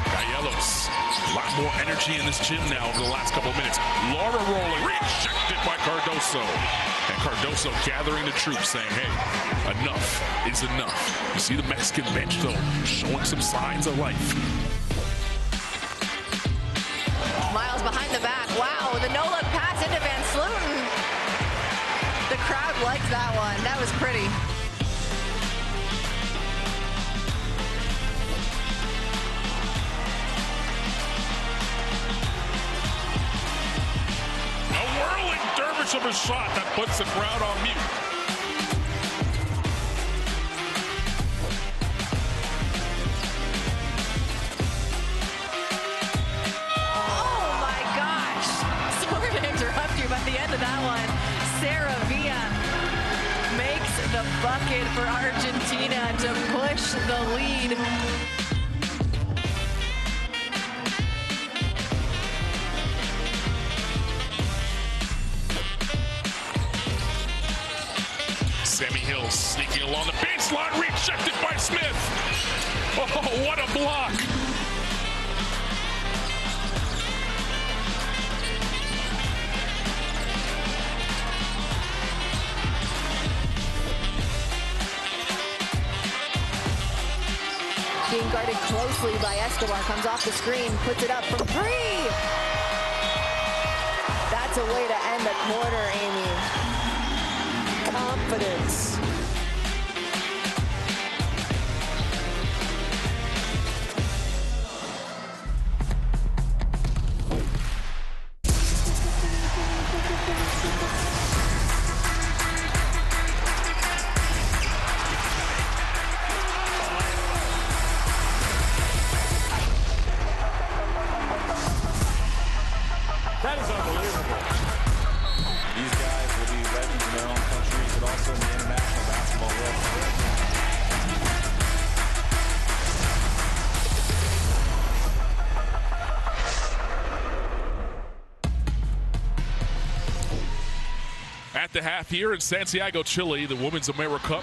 Gallegos, a lot more energy in this gym now over the last couple of minutes. Laura rolling, rejected by Cardoso. And Cardoso gathering the troops saying, hey, enough is enough. You see the Mexican bench, though, showing some signs of life. Miles behind the back. Wow, the no-look pass into Van Slooten. The crowd liked that one. That was pretty. A whirling dervish of a shot that puts the crowd on mute. Bucket for Argentina to push the lead. Sammy Hill sneaking along the baseline, rejected by Smith. Oh, what a block. Being guarded closely by Escobar, comes off the screen, puts it up from three. That's a way to end the quarter, Amy. Confidence. That is unbelievable. These guys will be legends in their own countries, but also in the international basketball world. At the half here in Santiago, Chile, the Women's AmeriCup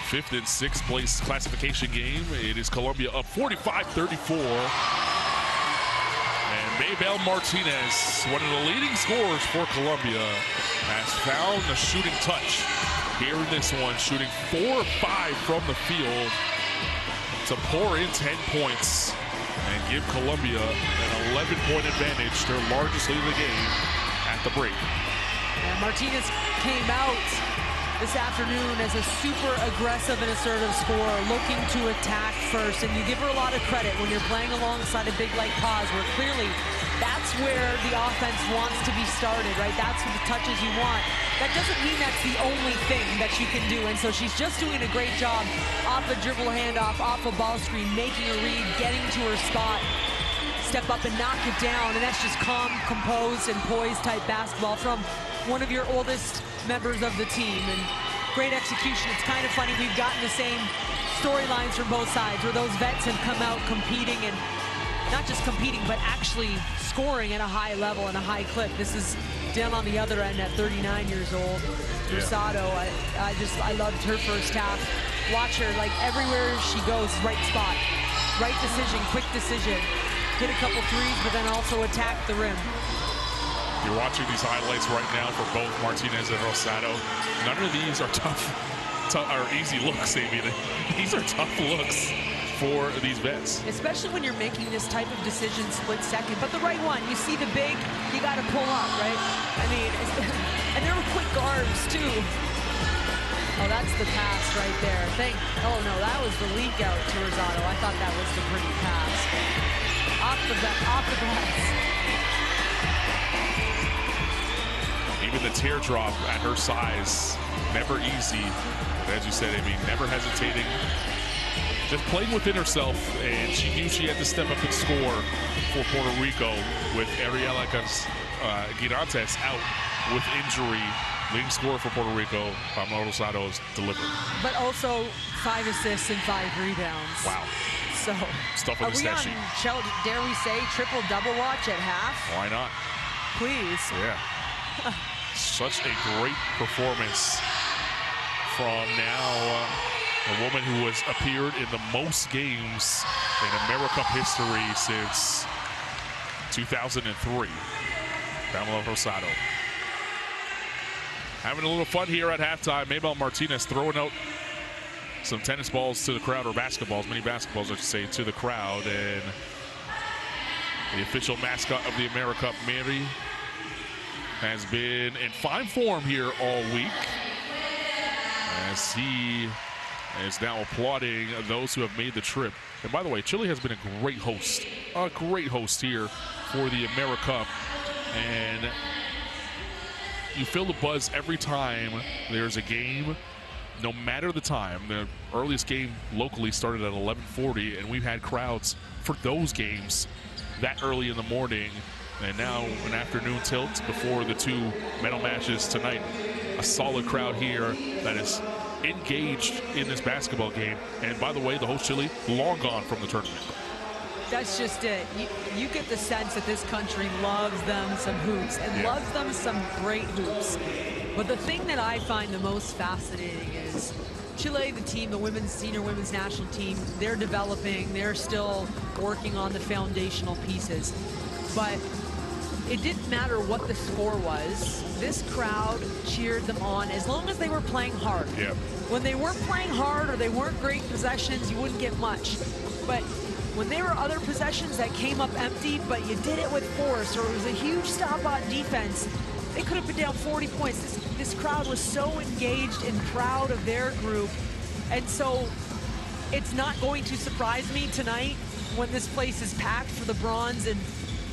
5th and 6th place classification game. It is Colombia up 45-34. Maybelle Martinez, one of the leading scorers for Colombia, has found a shooting touch here in this one, shooting 4 of 5 from the field to pour in 10 points and give Colombia an 11-point advantage, their largest lead of the game, at the break. And Martinez came out this afternoon as a super aggressive and assertive scorer, looking to attack first. And you give her a lot of credit when you're playing alongside a big like Paz, where clearly that's where the offense wants to be started, right? That's the touches you want. That doesn't mean that's the only thing that you can do. And so she's just doing a great job off a dribble handoff, off a ball screen, making a read, getting to her spot, step up and knock it down. And that's just calm, composed, and poised type basketball from one of your oldest members of the team. And great execution. It's kind of funny, we've gotten the same storylines from both sides, where those vets have come out competing, and not just competing, but actually scoring at a high level and a high clip. This is down on the other end at 39 years old. Rosado, I loved her first half. Watch her, like everywhere she goes, right spot, right decision, quick decision. Hit a couple threes, but then also attack the rim. You're watching these highlights right now for both Martinez and Rosado. None of these are tough or easy looks, Amy. These are tough looks for these vets. Especially when you're making this type of decision split second, but the right one. You see the big, you got to pull up, right? I mean, and there were quick guards too. Oh, that's the pass right there. Oh no, that was the leak out to Rosado. I thought that was the pretty pass. Off the glass. Even the teardrop at her size, never easy. But as you said, Amy, never hesitating. Just playing within herself, and she knew she had to step up and score for Puerto Rico with Ariela Girantes out with injury. Leading scorer for Puerto Rico, Pamela Rosado is delivered. But also 5 assists and 5 rebounds. Wow. So, stuff on the stat sheet. Dare we say triple-double watch at half? Why not? Please. Yeah. Such a great performance from now a woman who has appeared in the most games in AmeriCup history since 2003, Pamela Rosado. Having a little fun here at halftime. Maybelle Martinez throwing out some tennis balls to the crowd, or basketballs, mini basketballs, I should say, to the crowd. And the official mascot of the AmeriCup, Mary, has been in fine form here all week, as he is now applauding those who have made the trip. And by the way, Chile has been a great host here for the AmeriCup. And you feel the buzz every time there's a game, no matter the time. The earliest game locally started at 11:40, and we've had crowds for those games that early in the morning. And now an afternoon tilt before the 2 medal matches tonight. A solid crowd here that is engaged in this basketball game. And by the way, the host Chile, long gone from the tournament. That's just it. You get the sense that this country loves them some hoops, and loves them some great hoops. But the thing that I find the most fascinating is Chile, the team, the senior women's national team, they're developing, they're still working on the foundational pieces. But it didn't matter what the score was. This crowd cheered them on as long as they were playing hard. Yeah. When they weren't playing hard or they weren't great possessions, you wouldn't get much. But when there were other possessions that came up empty, but you did it with force, or it was a huge stop on defense, they could have been down 40 points. This crowd was so engaged and proud of their group. And so it's not going to surprise me tonight when this place is packed for the bronze and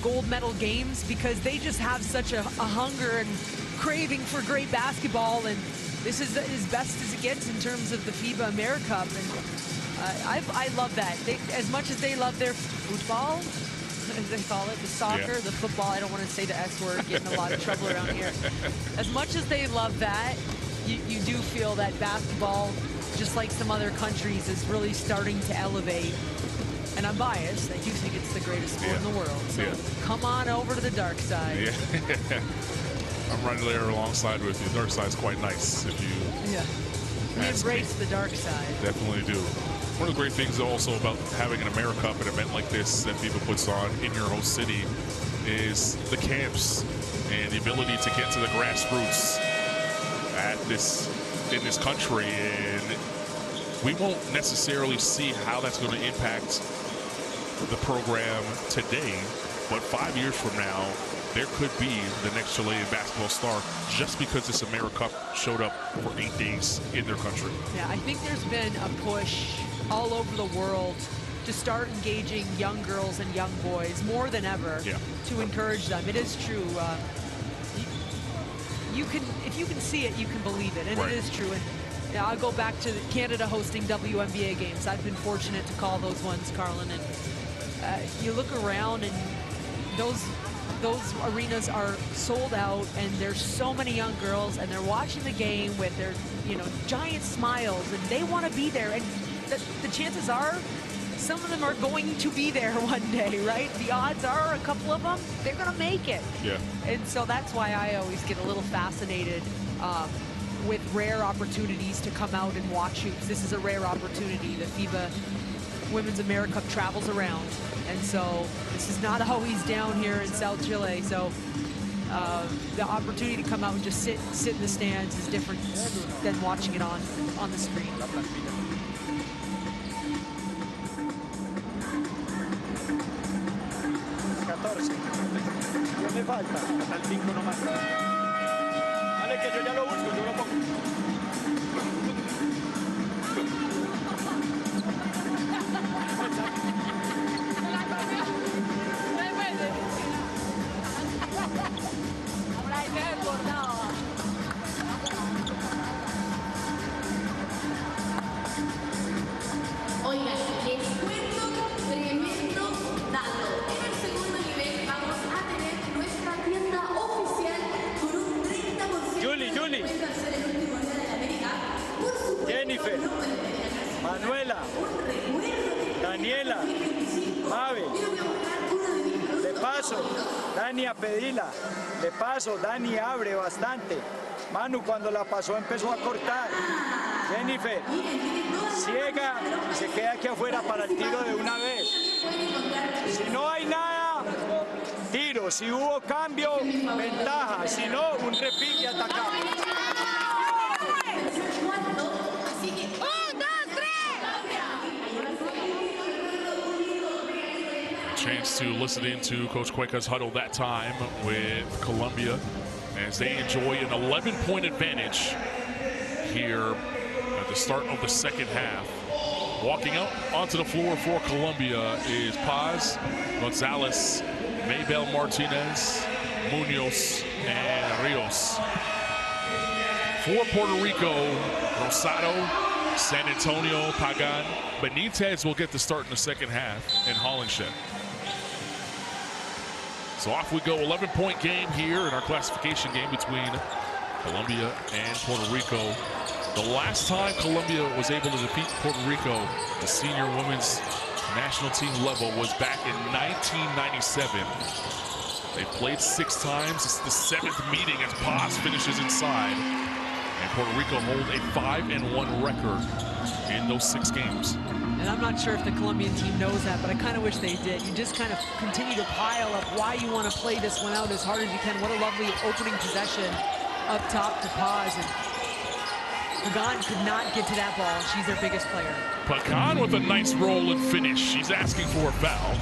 gold medal games, because they just have such a hunger and craving for great basketball, and this is as best as it gets in terms of the FIBA AmeriCup. And I love that. As much as they love their football, as they call it, the soccer, the football, I don't want to say the S word, get in a lot of trouble around here. As much as they love that, you do feel that basketball, just like some other countries, is really starting to elevate. And I'm biased. I do think it's the greatest sport in the world. So come on over to the dark side. Yeah. I'm right there alongside with you. The dark side's quite nice if you we embrace the dark side. Definitely do. One of the great things also about having an AmeriCup, an event like this that FIBA puts on in your host city, is the camps and the ability to get to the grassroots in this country. And we won't necessarily see how that's going to impact the program today, but 5 years from now, there could be the next Chilean basketball star just because this AmeriCup showed up for 8 days in their country. Yeah, I think there's been a push all over the world to start engaging young girls and young boys more than ever to encourage them. It is true. You can, if you can see it, you can believe it, and it is true. And yeah, I'll go back to Canada hosting WNBA games. I've been fortunate to call those ones, Carlin, and you look around and those arenas are sold out, and there's so many young girls, and they're watching the game with their, giant smiles, and they want to be there. And the chances are some of them are going to be there one day, right? The odds are a couple of them, they're going to make it. Yeah. And so that's why I always get a little fascinated with rare opportunities to come out and watch hoops. This is a rare opportunity. The FIBA Women's AmeriCup travels around, and so this is not always down here in South Chile. So the opportunity to come out and just sit in the stands is different than watching it on the screen. 14. ¿Qué me falta? Hasta el 5 nomás. Vale, que yo ya lo busco, yo lo pongo. Jennifer, Manuela, Daniela, Mabel, de paso, Dani a pedirla, de paso, Dani abre bastante, Manu cuando la pasó empezó a cortar, Jennifer, ciega y se queda aquí afuera para el tiro de una vez, si no hay nada, tiro, si hubo cambio, ventaja, si no, un repique atacamos. Chance to listen into Coach Cueca's huddle that time with Colombia as they enjoy an 11-point advantage here at the start of the second half. Walking out onto the floor for Colombia is Paz, Gonzalez, Maybell Martinez, Munoz, and Rios. For Puerto Rico, Rosado, San Antonio, Pagan. Benitez will get the start in the second half, and Hollingshed. So off we go, 11-point game here in our classification game between Colombia and Puerto Rico. The last time Colombia was able to defeat Puerto Rico, the senior women's national team level, was back in 1997. They played 6 times. It's the 7th meeting as Paz finishes inside. And Puerto Rico hold a 5-1 record in those 6 games. And I'm not sure if the Colombian team knows that, but I kind of wish they did. You just kind of continue to pile up why you want to play this one out as hard as you can. What a lovely opening possession up top to Paz. And Pagan could not get to that ball. She's their biggest player. Pagan with a nice roll and finish. She's asking for a foul.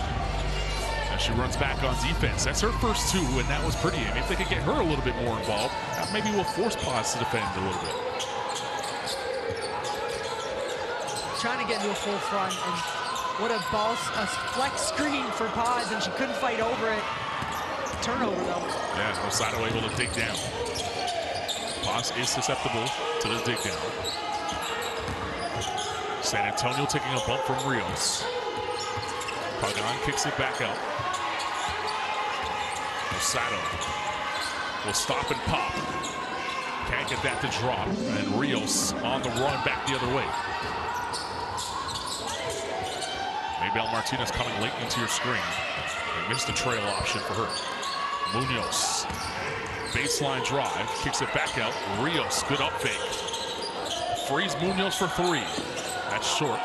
And she runs back on defense. That's her first 2, and that was pretty. I mean, if they could get her a little bit more involved, that maybe will force Paz to defend a little bit. Trying to get into a full front, and what a flex screen for Paz, and she couldn't fight over it. Turnover, though. Yeah, Rosado able to dig down. Paz is susceptible to the dig down. San Antonio taking a bump from Rios. Pagan kicks it back out. Rosado will stop and pop. Can't get that to drop. And Rios on the run back the other way. Maybell Martinez coming late into your screen. They missed the trail option for her. Munoz, baseline drive, kicks it back out. Rios, good up fake. Frees Munoz for 3. That's short.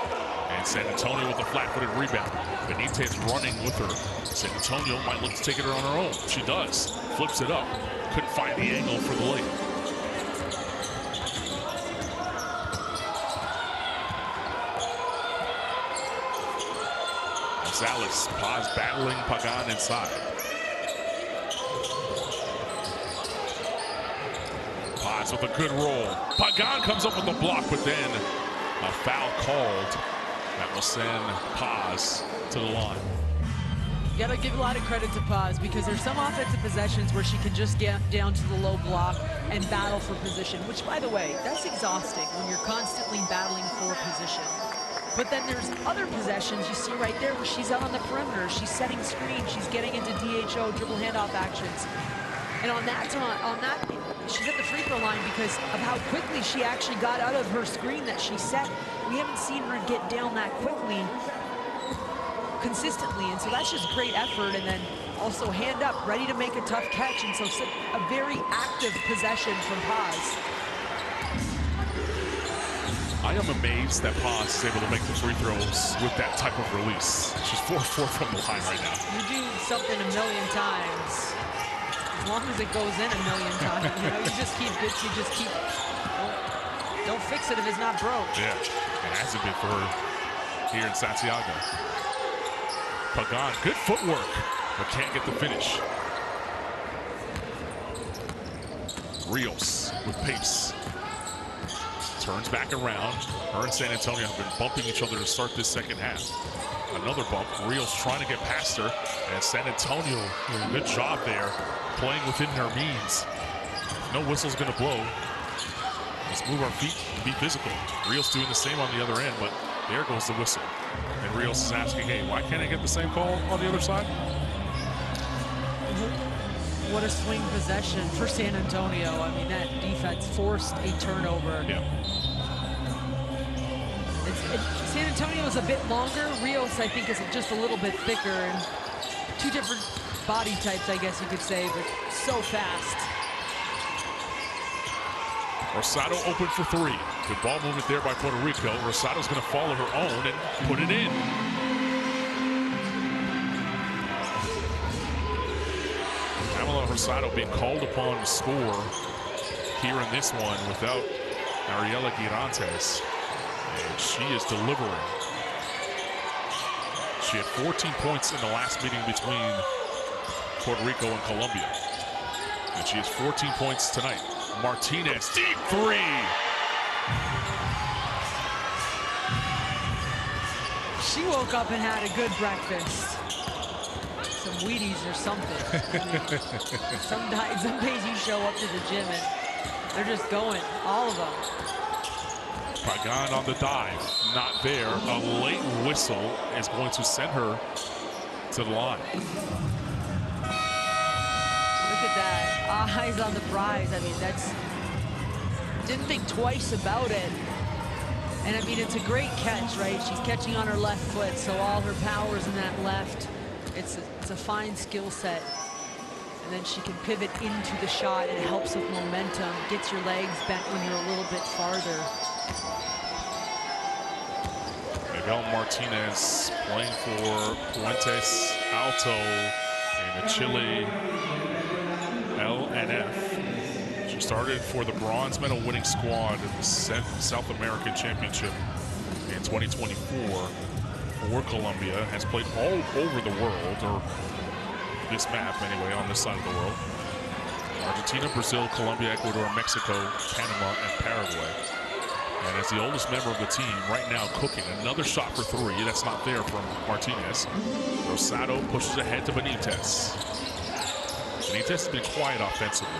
And San Antonio with a flat-footed rebound. Benitez running with her. San Antonio might look to take it on her own. She does. Flips it up. Couldn't find the angle for the layup. Gonzalez, Paz battling Pagan inside. Paz with a good roll. Pagan comes up with the block, but then a foul called that will send Paz to the line. You gotta give a lot of credit to Paz because there's some offensive possessions where she can just get down to the low block and battle for position, which, by the way, that's exhausting when you're constantly battling for position. But then there's other possessions you see right there where she's out on the perimeter, she's setting screens, she's getting into DHO, dribble handoff actions. And on that, she's at the free throw line because of how quickly she actually got out of her screen that she set. We haven't seen her get down that quickly consistently, and so that's just great effort. And then also hand up, ready to make a tough catch, and so a very active possession from Paz. I am amazed that Paz is able to make the free throws with that type of release. She's 4-4 from the line right now. You do something a million times, as long as it goes in a million times, you know, you just keep, don't fix it if it's not broke. Yeah, it hasn't been for her here in Santiago. Pagan, good footwork, but can't get the finish. Rios with pace. Turns back around. Her and San Antonio have been bumping each other to start this second half. Another bump. Rios trying to get past her, and San Antonio doing a good job there, playing within their means. No whistle's gonna blow. Let's move our feet and be physical. Rios doing the same on the other end, but there goes the whistle. And Rios is asking, hey, why can't I get the same call on the other side? What a swing possession for San Antonio. I mean, that defense forced a turnover. Yeah. San Antonio is a bit longer. Rios, I think, is just a little bit thicker. And two different body types, I guess you could say, but so fast. Rosado open for three. Good ball movement there by Puerto Rico. Rosado's going to follow her own and put it in. Pamela Rosado being called upon to score here in this one without Ariela Girantes. And she is delivering. She had 14 points in the last meeting between Puerto Rico and Colombia. And she has 14 points tonight. Martinez, deep three. She woke up and had a good breakfast. Some Wheaties or something. I mean, some days you show up to the gym and they're just going, all of them. Pagan on the dive, not there. A late whistle is going to send her to the line. Look at that, eyes on the prize. I mean, didn't think twice about it. And I mean, it's a great catch, right? She's catching on her left foot, so all her power's in that left. It's a fine skill set. And then she can pivot into the shot. It helps with momentum, gets your legs bent when you're a little bit farther. Miguel Martinez playing for Puentes Alto in the Chile LNF. She started for the bronze medal winning squad in the South American Championship in 2024 for Colombia. Has played all over the world, or this map anyway, on this side of the world. Argentina, Brazil, Colombia, Ecuador, Mexico, Panama, and Paraguay. And as the oldest member of the team, right now cooking. Another shot for three. That's not there from Martinez. Rosado pushes ahead to Benitez. Benitez has been quiet offensively.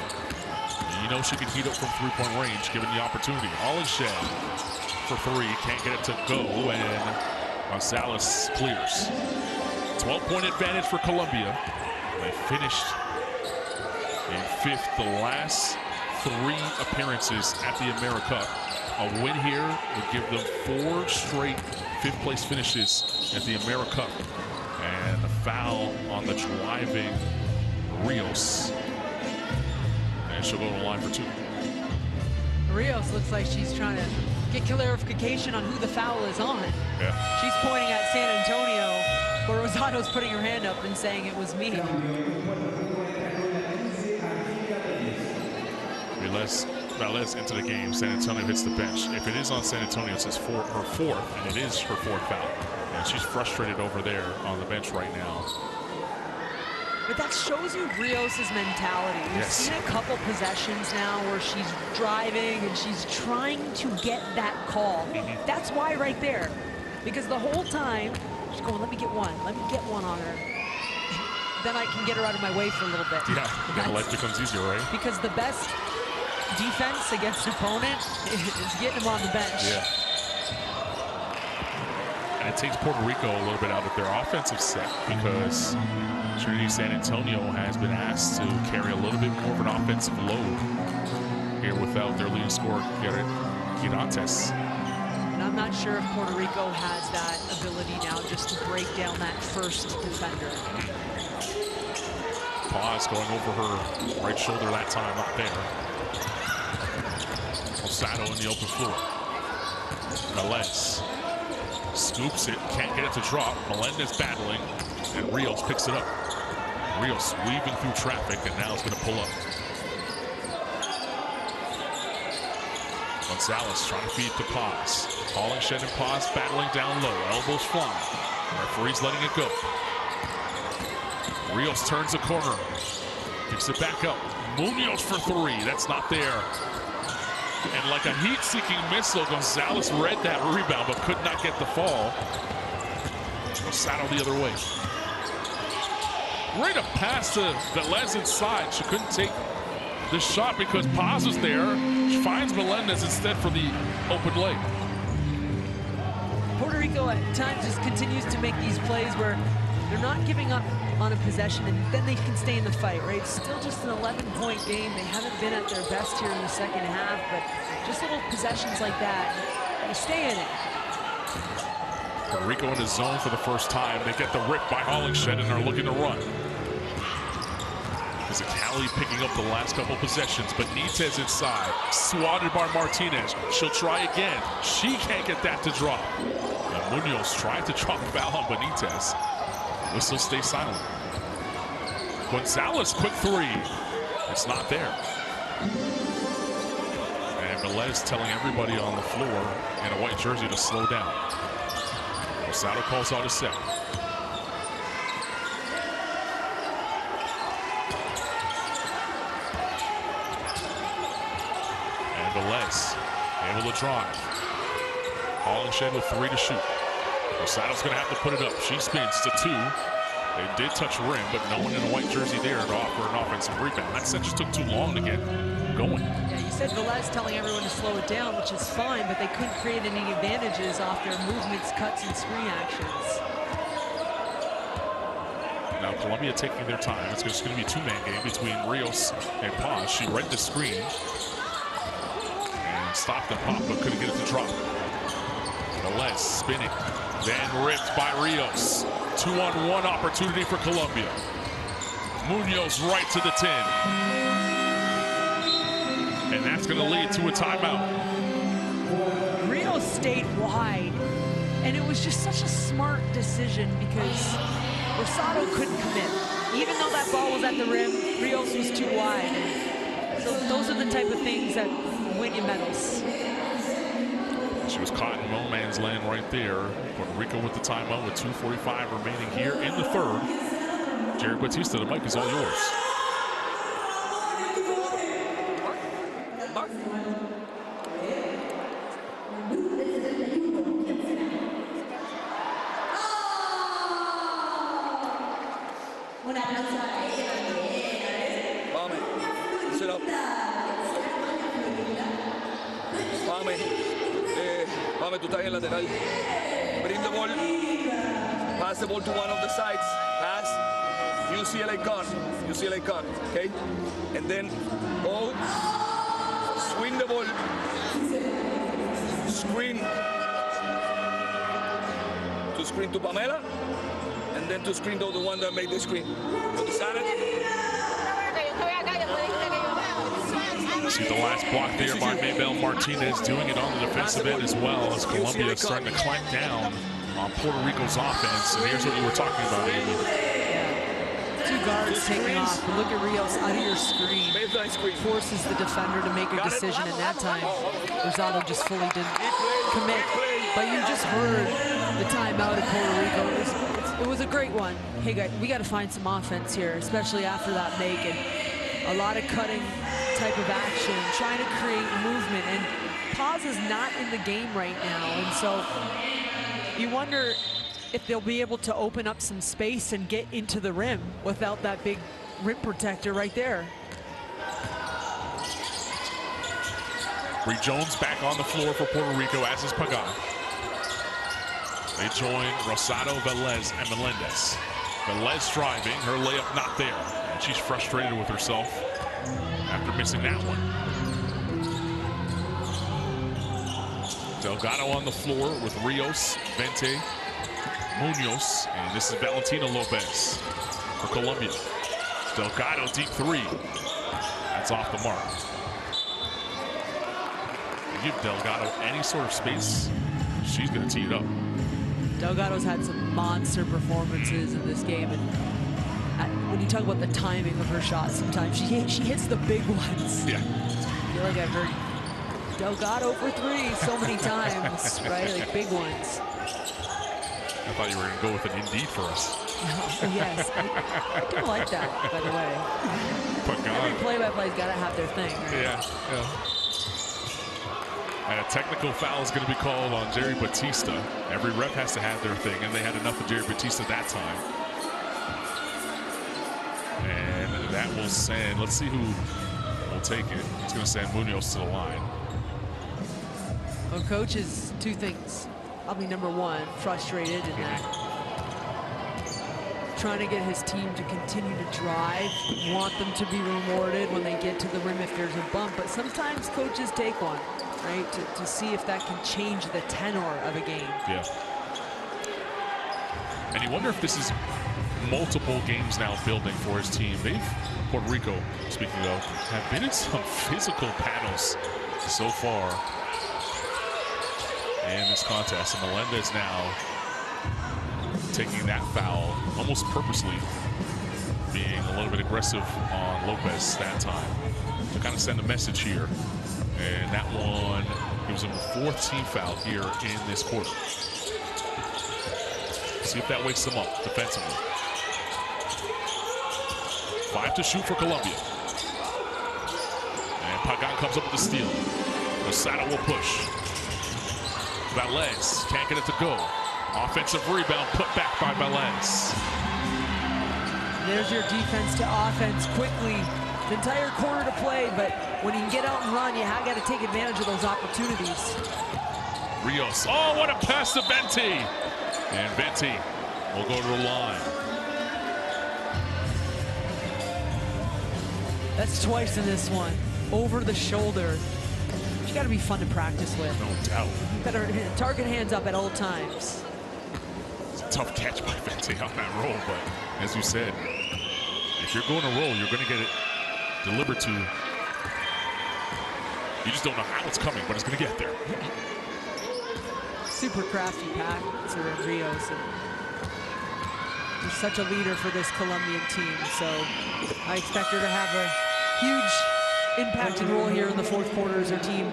You know she can heat up from three-point range given the opportunity. Olinshed for three. Can't get it to go, and Gonzalez clears. 12-point advantage for Colombia. They finished in fifth the last three appearances at the AmeriCup. A win here would give them 4 straight fifth-place finishes at the AmeriCup. And a foul on the driving Rios. And she'll go to the line for 2. Rios looks like she's trying to get clarification on who the foul is on. Yeah. She's pointing at San Antonio, but Rosado's putting her hand up and saying it was me. Velez into the game. San Antonio hits the bench. If it is on San Antonio, it's her fourth, and it is her 4th foul. And she's frustrated over there on the bench right now. But that shows you Rios' mentality. We've seen a couple possessions now where she's driving and she's trying to get that call. That's why right there. Because the whole time, she's going, let me get one on her. Then I can get her out of my way for a little bit. Yeah, then life becomes easier, right? Because the best defense against an opponent is getting them on the bench. Yeah. And it takes Puerto Rico a little bit out of their offensive set because Trinity San Antonio has been asked to carry a little bit more of an offensive load here without their leading scorer, Girantes. And I'm not sure if Puerto Rico has that ability now just to break down that first defender. Paz going over her right shoulder that time up there. Osado in the open floor. Melez scoops it, can't get it to drop. Melendez battling, and Rios picks it up. Rios weaving through traffic, and now it's going to pull up. Gonzalez trying to feed to Paz. Hollingshed and Paz battling down low. Elbows flying. Referee's letting it go. Rios turns the corner. Kicks it back up. Munoz for three. That's not there. And like a heat-seeking missile, Gonzalez read that rebound but could not get the fall. Osado the other way. Right up past to Velez inside. She couldn't take the shot because Paz was there. She finds Melendez instead for the open leg. Puerto Rico at times just continues to make these plays where they're not giving up on a possession and then they can stay in the fight, right? It's still just an 11-point game. They haven't been at their best here in the second half, but just little possessions like that, they stay in it. Puerto Rico in the zone for the first time. They get the rip by Hollingshed and are looking to run. Cali picking up the last couple possessions, but Benitez inside, swatted by Martinez. She'll try again. She can't get that to drop. And Munoz tried to drop a foul on Benitez. Whistle stays silent. Gonzalez, quick three. It's not there. And Velez telling everybody on the floor in a white jersey to slow down. Osado calls out a set. Velez able to drive. Hollingshed with three to shoot. Osado's going to have to put it up. She spins to two. They did touch the rim, but no one in a white jersey there to offer an offensive rebound. That set just took too long to get going. Yeah, you said Velez telling everyone to slow it down, which is fine, but they couldn't create any advantages off their movements, cuts, and screen actions. Now Colombia taking their time. It's just going to be a two-man game between Rios and Paz. She read the screen. Stopped and popped, but couldn't get it to drop. Velez spinning, then ripped by Rios. 2-on-1 opportunity for Colombia. Munoz right to the 10. And that's going to lead to a timeout. Rios stayed wide, and it was just such a smart decision because Osado couldn't commit. Even though that ball was at the rim, Rios was too wide. So those are the type of things that win you medals. She was caught in no man's land right there. Puerto Rico with the timeout with 2:45 remaining here in the third. Jerry Batista, the mic is all yours. Tú estás en lateral. Bring the ball. Pass the ball to one of the sides. Pass. UCLA gun. UCLA gun. Okay? And then go. Swing the ball. Screen. To screen to Pamela. And then to screen to the one that made the screen. See the last block there by Maybelle Martinez, doing it on the defensive end as well as Colombia is starting to clamp down on Puerto Rico's offense. And here's what you were talking about, Amy. Two guards taking off. But look at Rios out of your screen. Forces the defender to make a decision, and that time, Rosado just fully didn't commit. But you just heard the timeout of Puerto Rico. It was a great one. Hey, guys, we got to find some offense here, especially after that make. And a lot of cutting type of action, trying to create movement. And Paz is not in the game right now. And so you wonder if they'll be able to open up some space and get into the rim without that big rim protector right there. Bree Jones back on the floor for Puerto Rico, as is Pagan. They join Rosado, Velez, and Melendez. Velez driving, her layup not there. And she's frustrated with herself after missing that one. Delgado on the floor with Rios, Vente, Munoz, and this is Valentina Lopez for Colombia. Delgado deep three. That's off the mark. You give Delgado any sort of space, she's going to tee it up. Delgado's had some monster performances in this game, and when you talk about the timing of her shots, sometimes she hits the big ones. Yeah. I feel like I've heard Delgado for three so many times, right? Like big ones. I thought you were going to go with an Indeed for us. Oh, yes. I don't like that, by the way. Every play-by-play's got to have their thing, right? Yeah. And a technical foul is going to be called on Jerry Batista. Every rep has to have their thing, and they had enough of Jerry Batista that time. And that will send, let's see who will take it. It's going to send Munoz to the line. Well, coach is two things. Probably number one, frustrated in that. Trying to get his team to continue to drive, want them to be rewarded when they get to the rim if there's a bump. But sometimes coaches take one, right, to see if that can change the tenor of a game. Yeah. And you wonder if this is multiple games now building for his team. Puerto Rico, speaking of, have been in some physical battles so far in this contest. And Melendez now taking that foul almost purposely, being a little bit aggressive on Lopez that time to kind of send a message here. And that one gives him a fourth team foul here in this quarter. See if that wakes them up defensively. 5 to shoot for Colombia. And Pagan comes up with the steal. Rosado will push. Velez can't get it to go. Offensive rebound put back by Velez. There's your defense to offense quickly. The entire quarter to play, but when you can get out and run, you have got to take advantage of those opportunities. Rios, oh, what a pass to Vente. And Vente will go to the line. That's twice in this one. Over the shoulder. You got to be fun to practice with. No doubt. Better target hands up at all times. It's a tough catch by Vente on that roll, but as you said, if you're going to roll, you're going to get it delivered to. You just don't know how it's coming, but it's going to get there. Super crafty pass to Rios. He's such a leader for this Colombian team, so I expect her to have a huge impacted role here in the fourth quarter as her team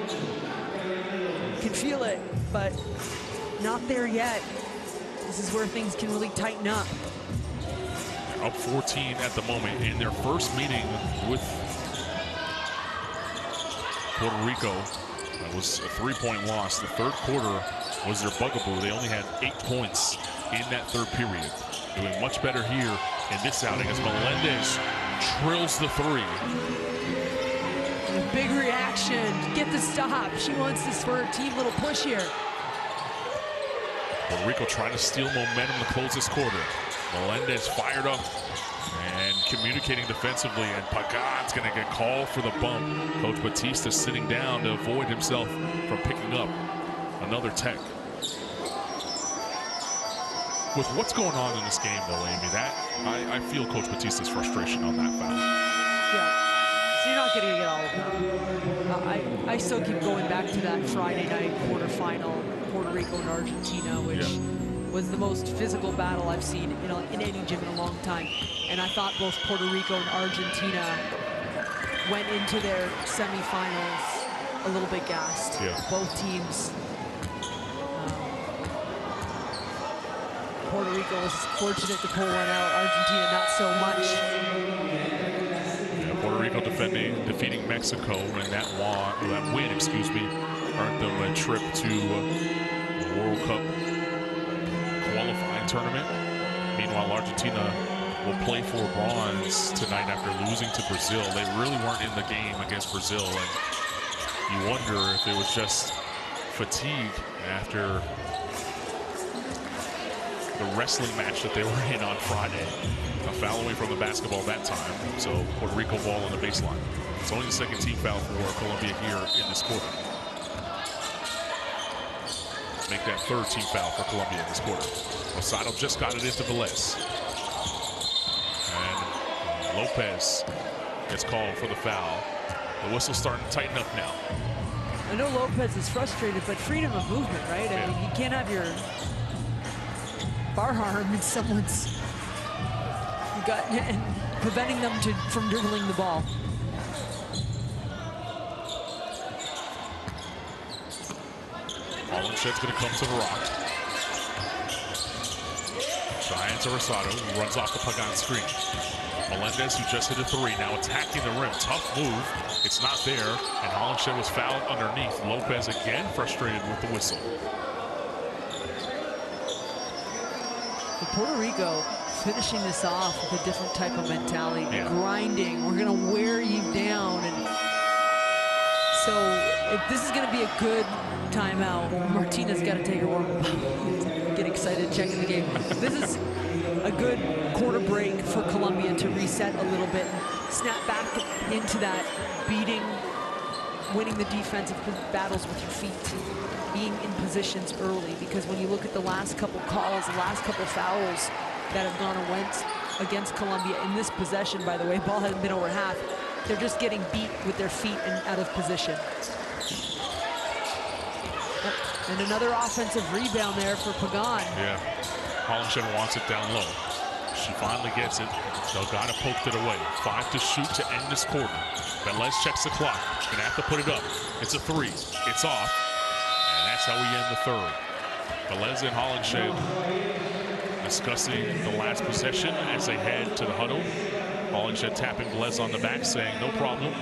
can feel it, but not there yet. This is where things can really tighten up. Up 14 at the moment in their first meeting with Puerto Rico. That was a 3-point loss. The third quarter was their bugaboo. They only had 8 points in that third period. Doing much better here in this outing as Melendez drills the three. A big reaction, get the stop. She wants this for her team, little push here. Puerto Rico trying to steal momentum to close this quarter. Melendez fired up and communicating defensively, and Pagan's gonna get called for the bump. Coach Batista sitting down to avoid himself from picking up another tech. With what's going on in this game, though, Amy, that I feel Coach Batista's frustration on that foul. Yeah, so you're not going to get all of them. I still keep going back to that Friday night quarterfinal, Puerto Rico and Argentina, which was the most physical battle I've seen in any gym in a long time. And I thought both Puerto Rico and Argentina went into their semifinals a little bit gassed. Yeah. Both teams. Puerto Rico was fortunate to pull one out. Argentina not so much. Yeah, Puerto Rico defeating Mexico, and that win, excuse me, earned them a trip to the World Cup qualifying tournament. Meanwhile, Argentina will play for bronze tonight after losing to Brazil. They really weren't in the game against Brazil, and you wonder if it was just fatigue after the wrestling match that they were in on Friday. A foul away from the basketball that time, so Puerto Rico ball on the baseline. It's only the second team foul for Colombia here in this quarter. Make that third team foul for Colombia in this quarter. Rosado just got it into Velez. And Lopez gets called for the foul. The whistle's starting to tighten up now. I know Lopez is frustrated, but freedom of movement, right? I mean, you can't have your bar arm in someone's gut and preventing them from dribbling the ball. Hollandshed's going to come to the rock. Giant to Rosado, who runs off the Pagan screen. Melendez, who just hit a three, now attacking the rim. Tough move. It's not there, and Hollandshed was fouled underneath. Lopez again frustrated with the whistle. Puerto Rico finishing this off with a different type of mentality, grinding. We're going to wear you down. And so if this is going to be a good timeout, Martinez got to take a walk. Get excited checking the game. This is a good quarter break for Colombia to reset a little bit and snap back into that beating, winning the defensive battles with your feet, being in positions early, because when you look at the last couple calls, the last couple fouls that have gone and went against Colombia in this possession, by the way, ball hasn't been over half, they're just getting beat with their feet and out of position. And another offensive rebound there for Pagan. Yeah, Hollandshed wants it down low. She finally gets it. Delgado poked it away. 5 to shoot to end this quarter. Velez checks the clock. Gonna have to put it up. It's a three. It's off. And that's how we end the third. Velez and Hollandshed discussing the last possession as they head to the huddle. Hollandshed tapping Velez on the back, saying, no problem.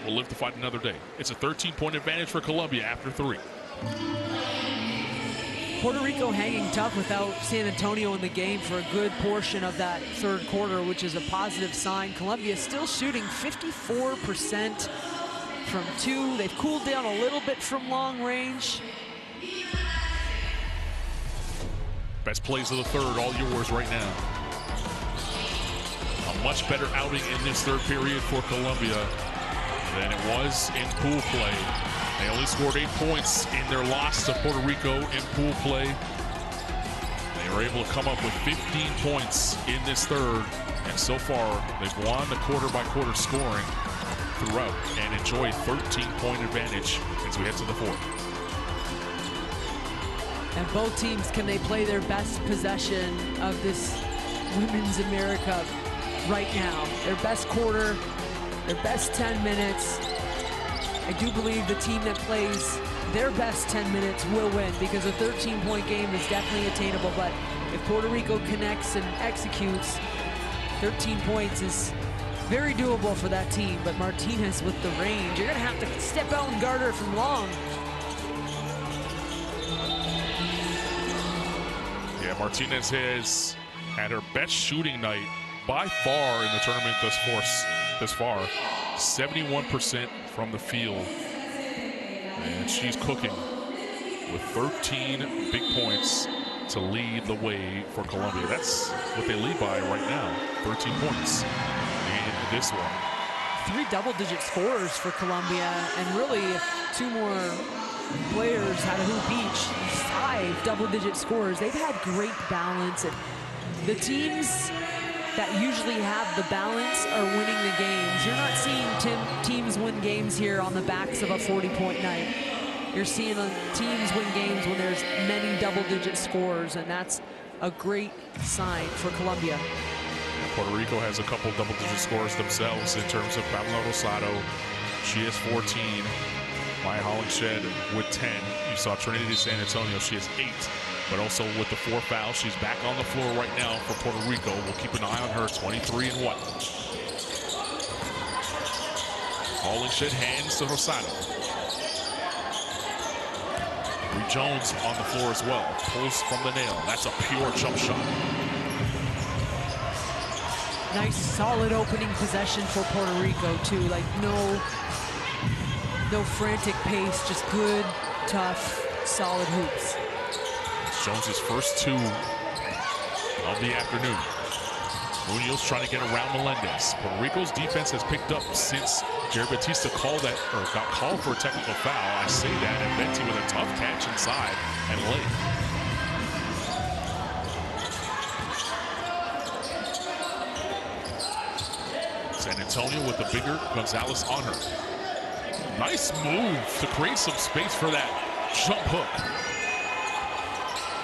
We'll live to fight another day. It's a 13-point advantage for Colombia after three. Puerto Rico hanging tough without San Antonio in the game for a good portion of that third quarter, which is a positive sign. Colombia still shooting 54% from two. They've cooled down a little bit from long range. Best plays of the third, all yours right now. A much better outing in this third period for Colombia than it was in pool play. They only scored 8 points in their loss to Puerto Rico in pool play. They were able to come up with 15 points in this third, and so far they've won the quarter-by-quarter scoring throughout and enjoy a 13-point advantage as we head to the fourth. And both teams, can they play their best possession of this Women's AmeriCup right now? Their best quarter, their best 10 minutes. I do believe the team that plays their best 10 minutes will win, because a 13-point game is definitely attainable. But if Puerto Rico connects and executes, 13 points is very doable for that team. But Martinez with the range, you're going to have to step out and guard her from long. Yeah, Martinez has had her best shooting night by far in the tournament thus far. 71% from the field, and she's cooking with 13 big points to lead the way for Colombia. That's what they lead by right now, 13 points in this one. 3 double-digit scorers for Colombia, and really 2 more players had a hoop each. 5 double-digit scorers. They've had great balance, and the teams that usually have the balance are winning the games. You're not seeing teams win games here on the backs of a 40-point night. you're seeing teams win games when there's many double-digit scores, and that's a great sign for Colombia. Puerto Rico has a couple double-digit scores themselves in terms of Pamela Rosado. She has 14. Maya Hollingshed with 10. You saw Trinity de San Antonio. She has 8. But also with the 4 fouls, she's back on the floor right now for Puerto Rico. We'll keep an eye on her. 23 and what? Hollingshed hands to Rosado. Bree Jones on the floor as well. Pulls from the nail. That's a pure jump shot. Nice, solid opening possession for Puerto Rico, too. Like, no frantic pace, just good, tough, solid hoops. Jones's first 2 of the afternoon. Munoz trying to get around Melendez. Puerto Rico's defense has picked up since Jared Batista got called for a technical foul. I say that, and Venti with a tough catch inside and late. San Antonio with the bigger Gonzalez on her. Nice move to create some space for that jump hook.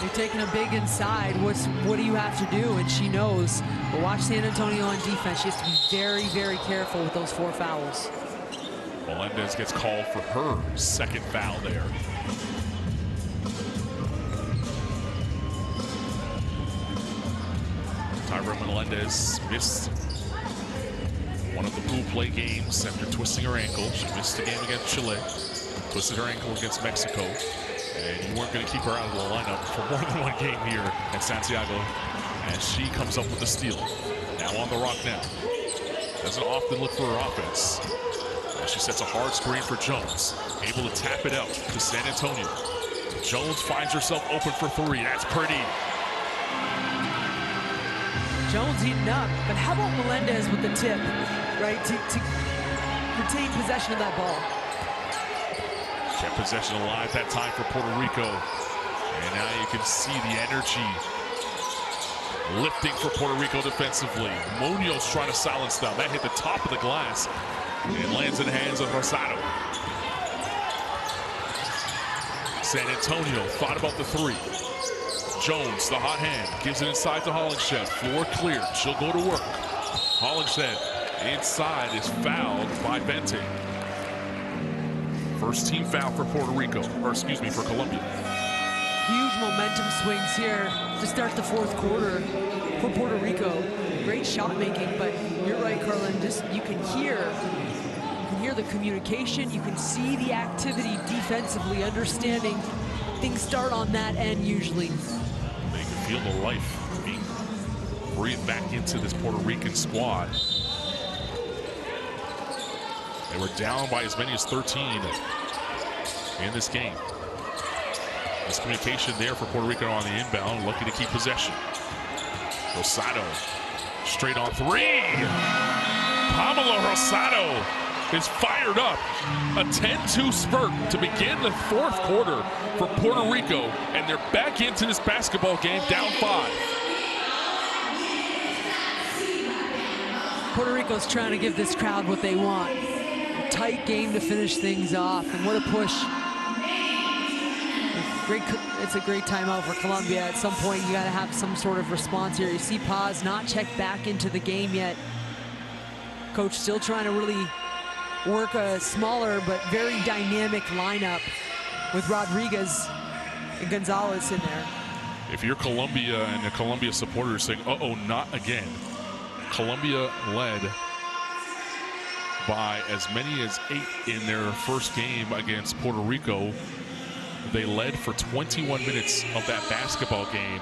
You're taking a big inside. What do you have to do? And she knows. But watch San Antonio on defense. She has to be very, very careful with those 4 fouls. Melendez gets called for her 2nd foul there. Tyra Melendez missed one of the pool play games after twisting her ankle. She missed the game against Chile, twisted her ankle against Mexico, and you weren't going to keep her out of the lineup for more than 1 game here at Santiago. And she comes up with the steal. Now on the rock now. Doesn't often look for her offense. She sets a hard screen for Jones. Able to tap it out to San Antonio. Jones finds herself open for 3. That's pretty. Jones eating up, but how about Melendez with the tip, right, to retain possession of that ball. Kept possession alive that time for Puerto Rico. And now you can see the energy lifting for Puerto Rico defensively. Munoz trying to silence them. That hit the top of the glass. It lands in the hands of Rosado. San Antonio thought about the 3. Jones, the hot hand, gives it inside to Hollingshed. Floor cleared. She'll go to work. Hollingshed inside is fouled by Venti. First team foul for Puerto Rico, or excuse me, for Colombia. Huge momentum swings here to start the 4th quarter for Puerto Rico. Great shot making, but you're right, Carlin. Just you can hear the communication. You can see the activity defensively, understanding things start on that end usually. They can feel the life being breathed back into this Puerto Rican squad. They were down by as many as 13 in this game. Miscommunication there for Puerto Rico on the inbound, lucky to keep possession. Rosado, straight on 3. Pamela Rosado is fired up. A 10-2 spurt to begin the 4th quarter for Puerto Rico, and they're back into this basketball game down 5. Puerto Rico's trying to give this crowd what they want. A tight game to finish things off, and what a push. It's a great timeout for Colombia. At some point, you got to have some sort of response here. You see Paz not checked back into the game yet. Coach still trying to really work a smaller but very dynamic lineup with Rodriguez and Gonzalez in there. If you're Colombia and the Colombia supporters saying, uh-oh, not again. Colombia led by as many as 8 in their first game against Puerto Rico. They led for 21 minutes of that basketball game.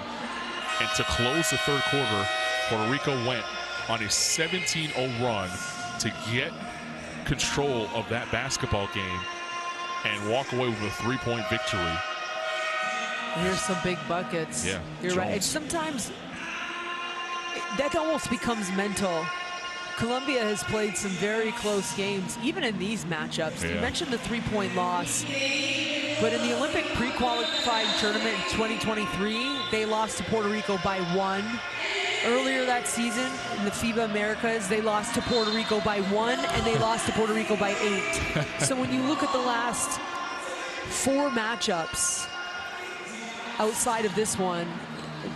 And to close the 3rd quarter, Puerto Rico went on a 17-0 run to get control of that basketball game and walk away with a 3-point victory. Here's some big buckets. Yeah, you're right. It's sometimes that almost becomes mental. Colombia has played some very close games, even in these matchups. Yeah. You mentioned the 3-point loss, but in the Olympic pre-qualifying tournament in 2023, they lost to Puerto Rico by 1. Earlier that season, in the FIBA Americas, they lost to Puerto Rico by 1, and they lost to Puerto Rico by 8. So when you look at the last 4 matchups outside of this one.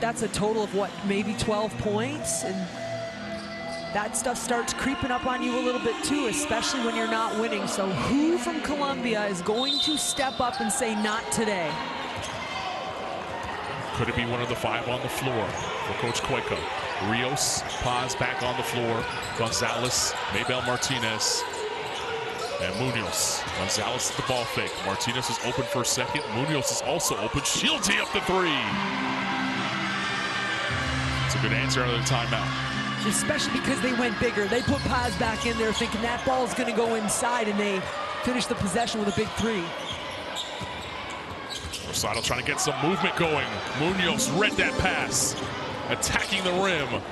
That's a total of what, maybe 12 points? And that stuff starts creeping up on you a little bit too, especially when you're not winning. So who from Colombia is going to step up and say not today? Could it be one of the 5 on the floor for Coach Cueco? Rios, Paz back on the floor. Gonzalez, Maybell Martinez, and Munoz. Gonzalez at the ball fake. Martinez is open for a second. Munoz is also open. Shields up the 3. It's a good answer out of the timeout. Especially because they went bigger. They put Paz back in there thinking that ball's going to go inside, and they finished the possession with a big 3. Rosado trying to get some movement going. Munoz read that pass. Attacking the rim.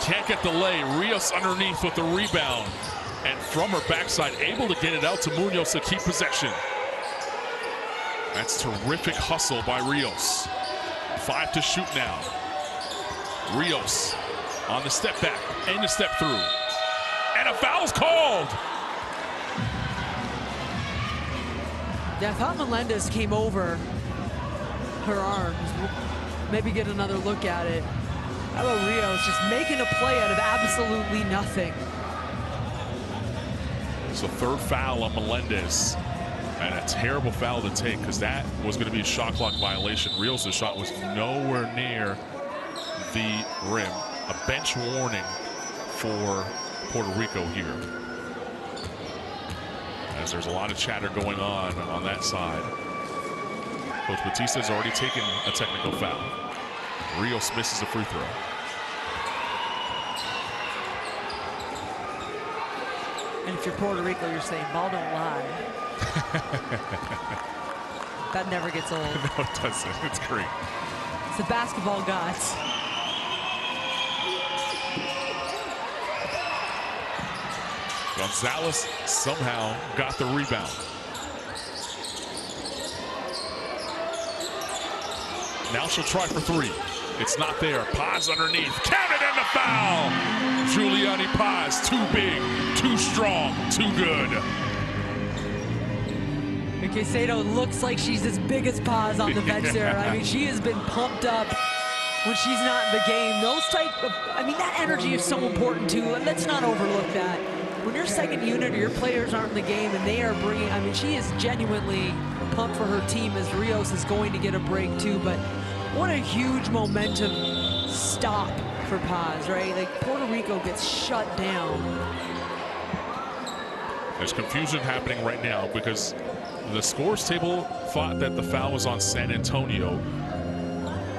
Can't get the lay. Rios underneath with the rebound. And from her backside, able to get it out to Munoz to keep possession. That's terrific hustle by Rios. 5 to shoot now. Rios on the step back and the step through. And a foul's called. Yeah, I thought Melendez came over her arms. Maybe get another look at it. How about Rios just making a play out of absolutely nothing? It's the 3rd foul on Melendez. And a terrible foul to take, because that was going to be a shot clock violation. Rios' shot was nowhere near the rim. A bench warning for Puerto Rico here, as there's a lot of chatter going on that side. Coach Batista's already taken a technical foul. Rios misses a free throw. And if you're Puerto Rico, you're saying, ball don't lie. That never gets old. No, it doesn't. It's great. It's the basketball gods. Gonzalez somehow got the rebound. Now she'll try for 3. It's not there. Paz underneath. Counted and the foul. Juliani Paz, too big, too strong, too good. Caicedo looks like she's as big as Paz on the bench there. I mean, she has been pumped up when she's not in the game. Those type of, I mean, that energy is so important too. Let's not overlook that. When your second unit or your players aren't in the game and they are bringing, I mean, she is genuinely pumped for her team, as Rios is going to get a break too. But what a huge momentum stop for Paz, right? Like, Puerto Rico gets shut down. There's confusion happening right now because the scores table thought that the foul was on San Antonio,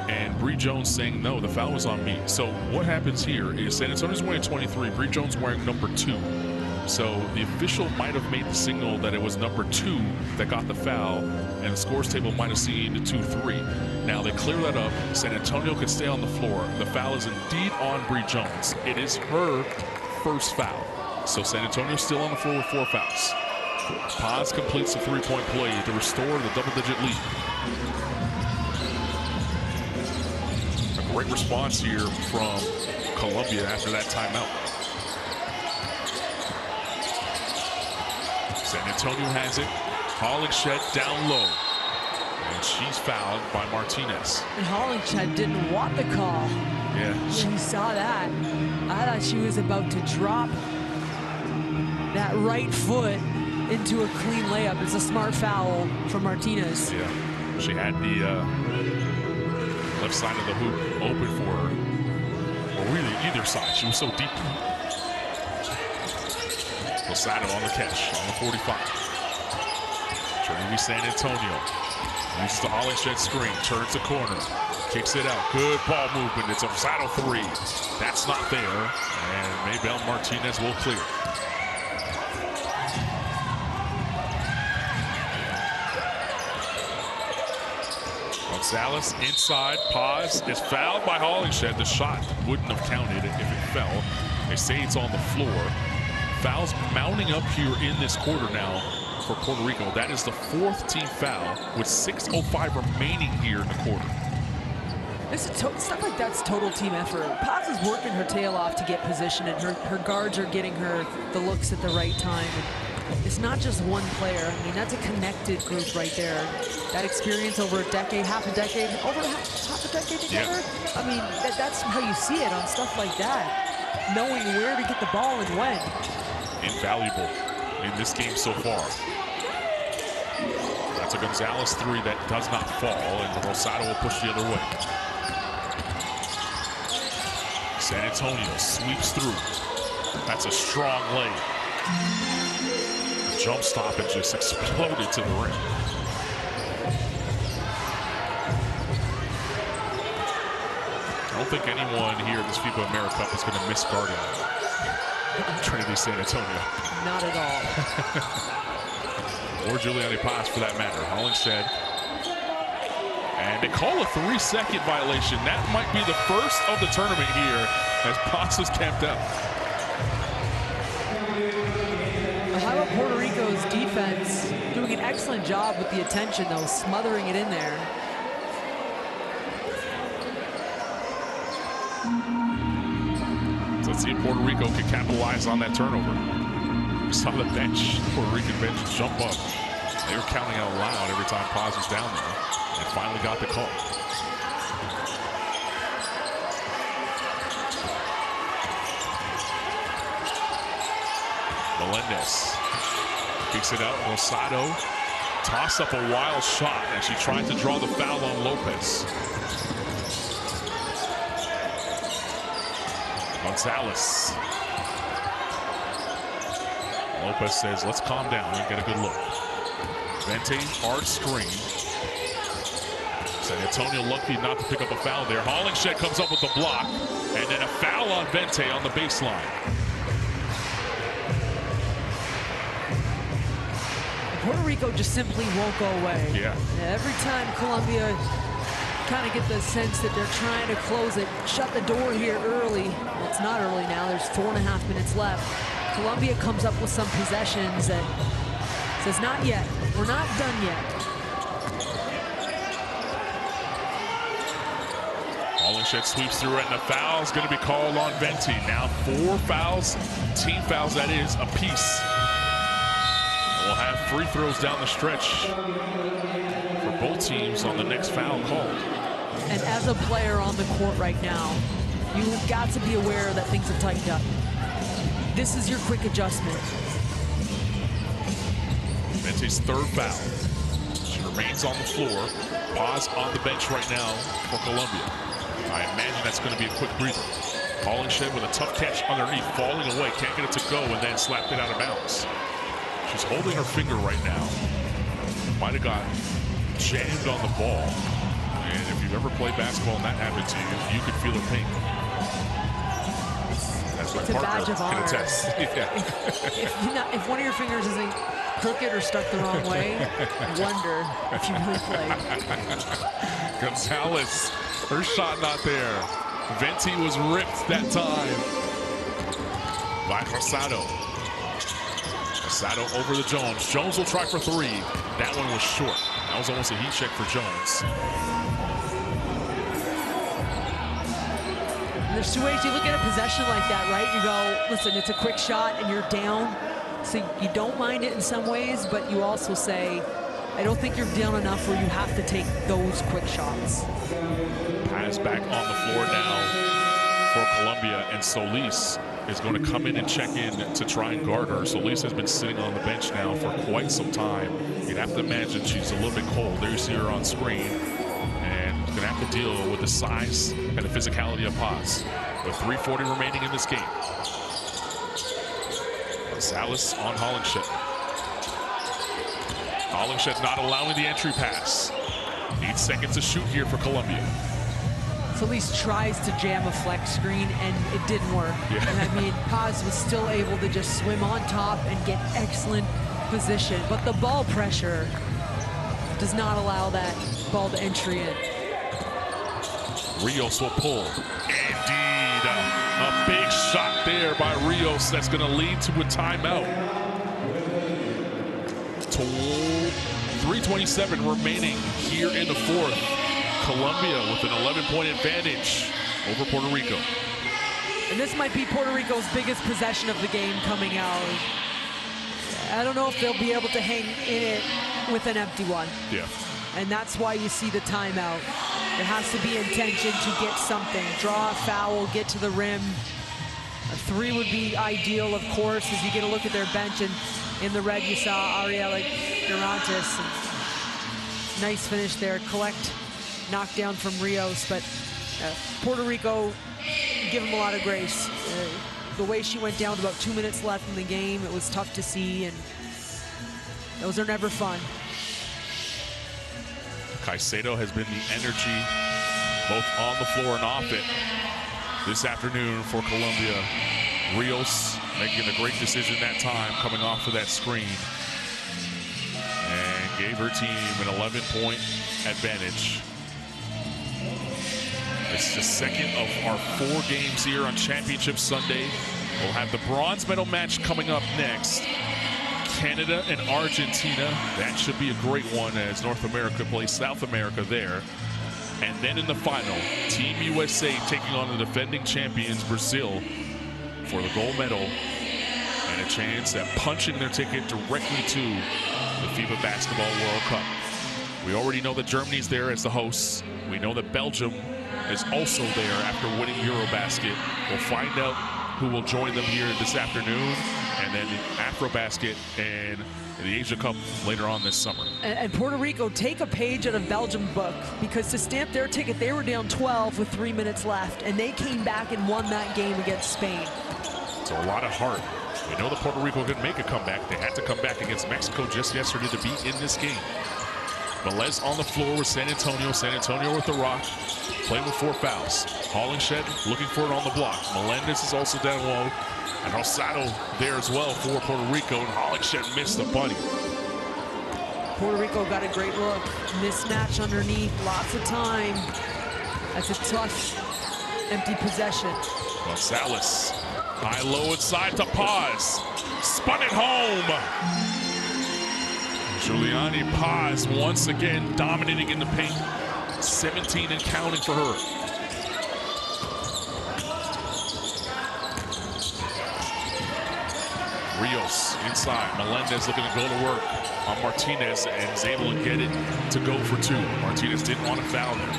and Bree Jones saying no, the foul was on me. So what happens here is San Antonio's wearing 23, Bree Jones wearing number 2. So the official might have made the signal that it was number 2 that got the foul, and the scores table might have seen the 2-3. Now they clear that up. San Antonio can stay on the floor. The foul is indeed on Bree Jones. It is her first foul. So San Antonio's still on the floor with 4 fouls. Paz completes the 3-point play to restore the double-digit lead. A great response here from Colombia after that timeout. San Antonio has it. Hollingshed down low. And she's fouled by Martinez. And Hollingshed didn't want the call. Yeah. She saw that. I thought she was about to drop that right foot into a clean layup. It's a smart foul from Martinez. Yeah. She had the left side of the hoop open for her. Or really either side. She was so deep. Rosado on the catch on the 45. Trying to be San Antonio. Uses the Hollingshed screen, turns the corner, kicks it out. Good ball movement. It's a Rosado 3. That's not there. And Maybell Martinez will clear. Gonzalez inside. Paz is fouled by Hollingshed. The shot wouldn't have counted if it fell. They say it's on the floor. Fouls mounting up here in this quarter now for Puerto Rico. That is the 4th team foul with 6:05 remaining here in the quarter. Stuff like that's total team effort. Paz is working her tail off to get position, and her guards are getting her the looks at the right time. And it's not just one player. I mean, that's a connected group right there. That experience over a decade, half a decade, over half a decade together. Yeah. I mean, that's how you see it on stuff like that. Knowing where to get the ball and when. Invaluable in this game so far. That's a Gonzalez three that does not fall, and Rosado will push the other way. San Antonio sweeps through. That's a strong lay. Jump stop and just exploded to the rim. I don't think anyone here at this FIBA AmeriCup is going to miss guarding Trinity San Antonio. Not at all. Or Giuliani Paz for that matter. Hollingshed. And they call a 3-second violation. That might be the first of the tournament here as Paz is camped out. How about Puerto Rico's defense doing an excellent job with the attention, though, smothering it in there. So let's see if Puerto Rico can capitalize on that turnover. We saw the bench, Puerto Rican bench, jump up. They were counting out loud every time Paz was down there, and finally got the call. Melendez kicks it out. Rosado toss up a wild shot as she tried to draw the foul on Lopez. Gonzalez. Lopez says, let's calm down and get a good look. Vente, hard screen. San Antonio lucky not to pick up a foul there. Hollingshed comes up with the block, and then a foul on Vente on the baseline. Puerto Rico just simply won't go away. Yeah. Every time Colombia kind of get the sense that they're trying to close it, shut the door here early. Well, it's not early now. There's 4.5 minutes left. Colombia comes up with some possessions and says, not yet. We're not done yet. Hollingshed sweeps through it, and the foul is going to be called on Vente. Now 4 fouls, team fouls, that is, apiece. We'll have free throws down the stretch for both teams on the next foul called. And as a player on the court right now, you've got to be aware that things have tightened up. This is your quick adjustment. Vente's 3rd foul. She remains on the floor. Paz on the bench right now for Colombia. I imagine that's going to be a quick breather. Hollingshed with a tough catch underneath, falling away, can't get it to go, and then slapped it out of bounds. She's holding her finger right now. Might have got jammed on the ball. And if you've ever played basketball and that happened to you, you could feel her pain. That's my partner can attest. Yeah. If one of your fingers isn't crooked or stuck the wrong way, wonder if you really played. Gonzalez, her shot not there. Vente was ripped that time by Rosado. Rosado over the Jones. Jones will try for 3. That one was short. That was almost a heat check for Jones. There's 2 ways you look at a possession like that, right? You go, listen, it's a quick shot and you're down. So you don't mind it in some ways, but you also say, I don't think you're down enough where you have to take those quick shots. Pass back on the floor now for Colombia, and Solis is going to come in and check in to try and guard her. Solis has been sitting on the bench now for quite some time. You'd have to imagine she's a little bit cold. There you see her on screen, and going to have to deal with the size and the physicality of Paz. With 3:40 remaining in this game. Gonzalez on Hollingshed. Hollingshed not allowing the entry pass. 8 seconds to shoot here for Colombia. Solis tries to jam a flex screen, and it didn't work. Yeah. And I mean, Paz was still able to just swim on top and get excellent position. But the ball pressure does not allow that ball to entry in. Rios will pull. Indeed, a big shot there by Rios that's going to lead to a timeout. 3:27 remaining here in the 4th. Colombia with an 11-point advantage over Puerto Rico. And this might be Puerto Rico's biggest possession of the game coming out. I don't know if they'll be able to hang in it with an empty one. Yeah. And that's why you see the timeout. There has to be intention to get something. Draw a foul, get to the rim. A 3 would be ideal, of course, as you get a look at their bench. And in the red, you saw Ariela Durantes. Nice finish there. Collect knockdown from Rios. But Puerto Rico, give them a lot of grace. The way she went down with about 2 minutes left in the game, it was tough to see. And those are never fun. Caicedo has been the energy both on the floor and off it this afternoon for Colombia. Rios making a great decision that time, coming off of that screen, and gave her team an 11-point advantage. It's the second of our 4 games here on Championship Sunday. We'll have the bronze medal match coming up next. Canada and Argentina. That should be a great one as North America plays South America there. And then in the final, Team USA taking on the defending champions Brazil for the gold medal and a chance at punching their ticket directly to the FIBA Basketball World Cup. We already know that Germany's there as the hosts. We know that Belgium is also there after winning Eurobasket. We'll find out who will join them here this afternoon, and then Afrobasket and the Asia Cup later on this summer. And Puerto Rico take a page out of Belgium's book, because to stamp their ticket, they were down 12 with 3 minutes left, and they came back and won that game against Spain. So a lot of heart. We know that Puerto Rico could make a comeback. They had to come back against Mexico just yesterday to be in this game. Velez on the floor with San Antonio. San Antonio with the rock, playing with 4 fouls. Hollingshed looking for it on the block. Melendez is also down low. And Rosado there as well for Puerto Rico. And Hollingshed missed the bunny. Puerto Rico got a great look. Mismatch underneath, lots of time. That's a tough, empty possession. Gonzalez, high low inside to Paz. Spun it home. Juliani Paz once again dominating in the paint. 17 and counting for her. Rios inside. Melendez looking to go to work on Martinez and is able to get it to go for 2. Martinez didn't want to foul there.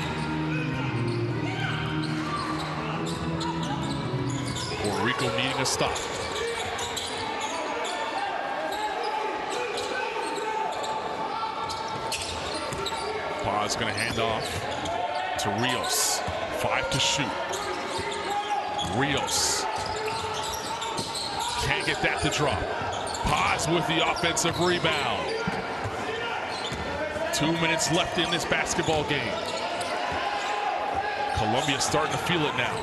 Puerto Rico needing a stop. Paz going to hand off to Rios. 5 to shoot. Rios can't get that to drop. Paz with the offensive rebound. 2 minutes left in this basketball game. Colombia starting to feel it now.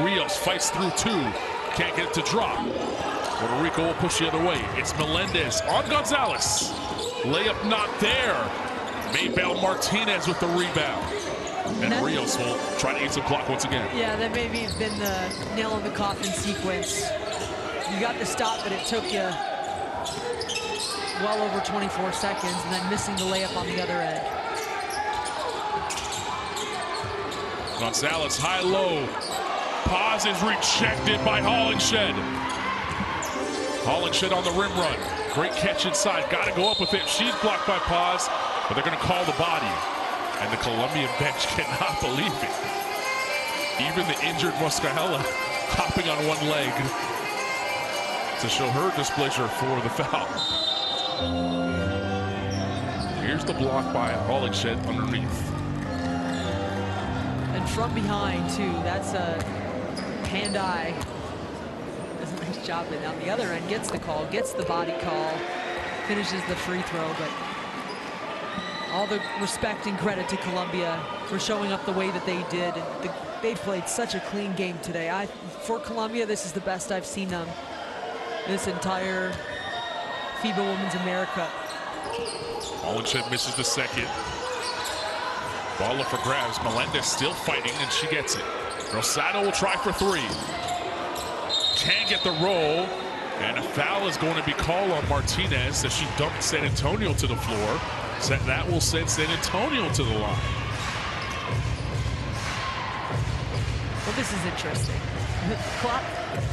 Rios fights through 2. Can't get it to drop. Puerto Rico will push the other way. It's Melendez on Gonzalez. Layup not there. Maybelle Martinez with the rebound. And Rios will try to eat some clock once again. Yeah, that maybe has been the nail in the coffin sequence. You got the stop, but it took you well over 24 seconds, and then missing the layup on the other end. Gonzalez high-low. Paz is rejected by Hollingshed. Hollingshed on the rim run. Great catch inside. Got to go up with it. She's blocked by Paz, but they're going to call the body. And the Colombian bench cannot believe it. Even the injured Moscahela hopping on one leg to show her displeasure for the foul. Here's the block by Hollingshed underneath. And from behind, too. That's a hand-eye. Does a nice job. And on the other end, gets the call, gets the body call, finishes the free throw. But all the respect and credit to Colombia for showing up the way that they did. They played such a clean game today. For Colombia, this is the best I've seen them this entire FIBA Women's AmeriCup. Hollingshed misses the second. Ball up for grabs. Melendez still fighting, and she gets it. Rosado will try for 3. Can't get the roll, and a foul is going to be called on Martinez as she dumped San Antonio to the floor. So that will send San Antonio to the line. Well, this is interesting. The clock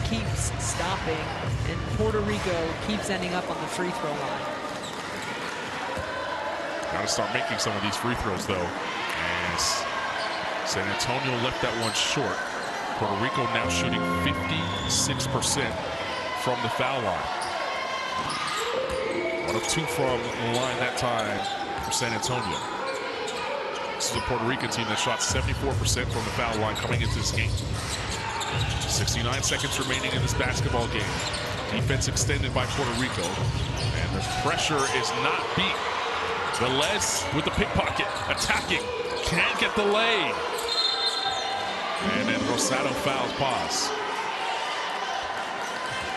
keeps stopping, and Puerto Rico keeps ending up on the free throw line. Got to start making some of these free throws, though, as San Antonio left that one short. Puerto Rico now shooting 56% from the foul line. 1 of 2 from the line that time for San Antonio. This is a Puerto Rican team that shot 74% from the foul line coming into this game. 69 seconds remaining in this basketball game. Defense extended by Puerto Rico, and the pressure is not beat. Velez with the pickpocket, attacking, can't get the lay. And then Rosado fouls Paz.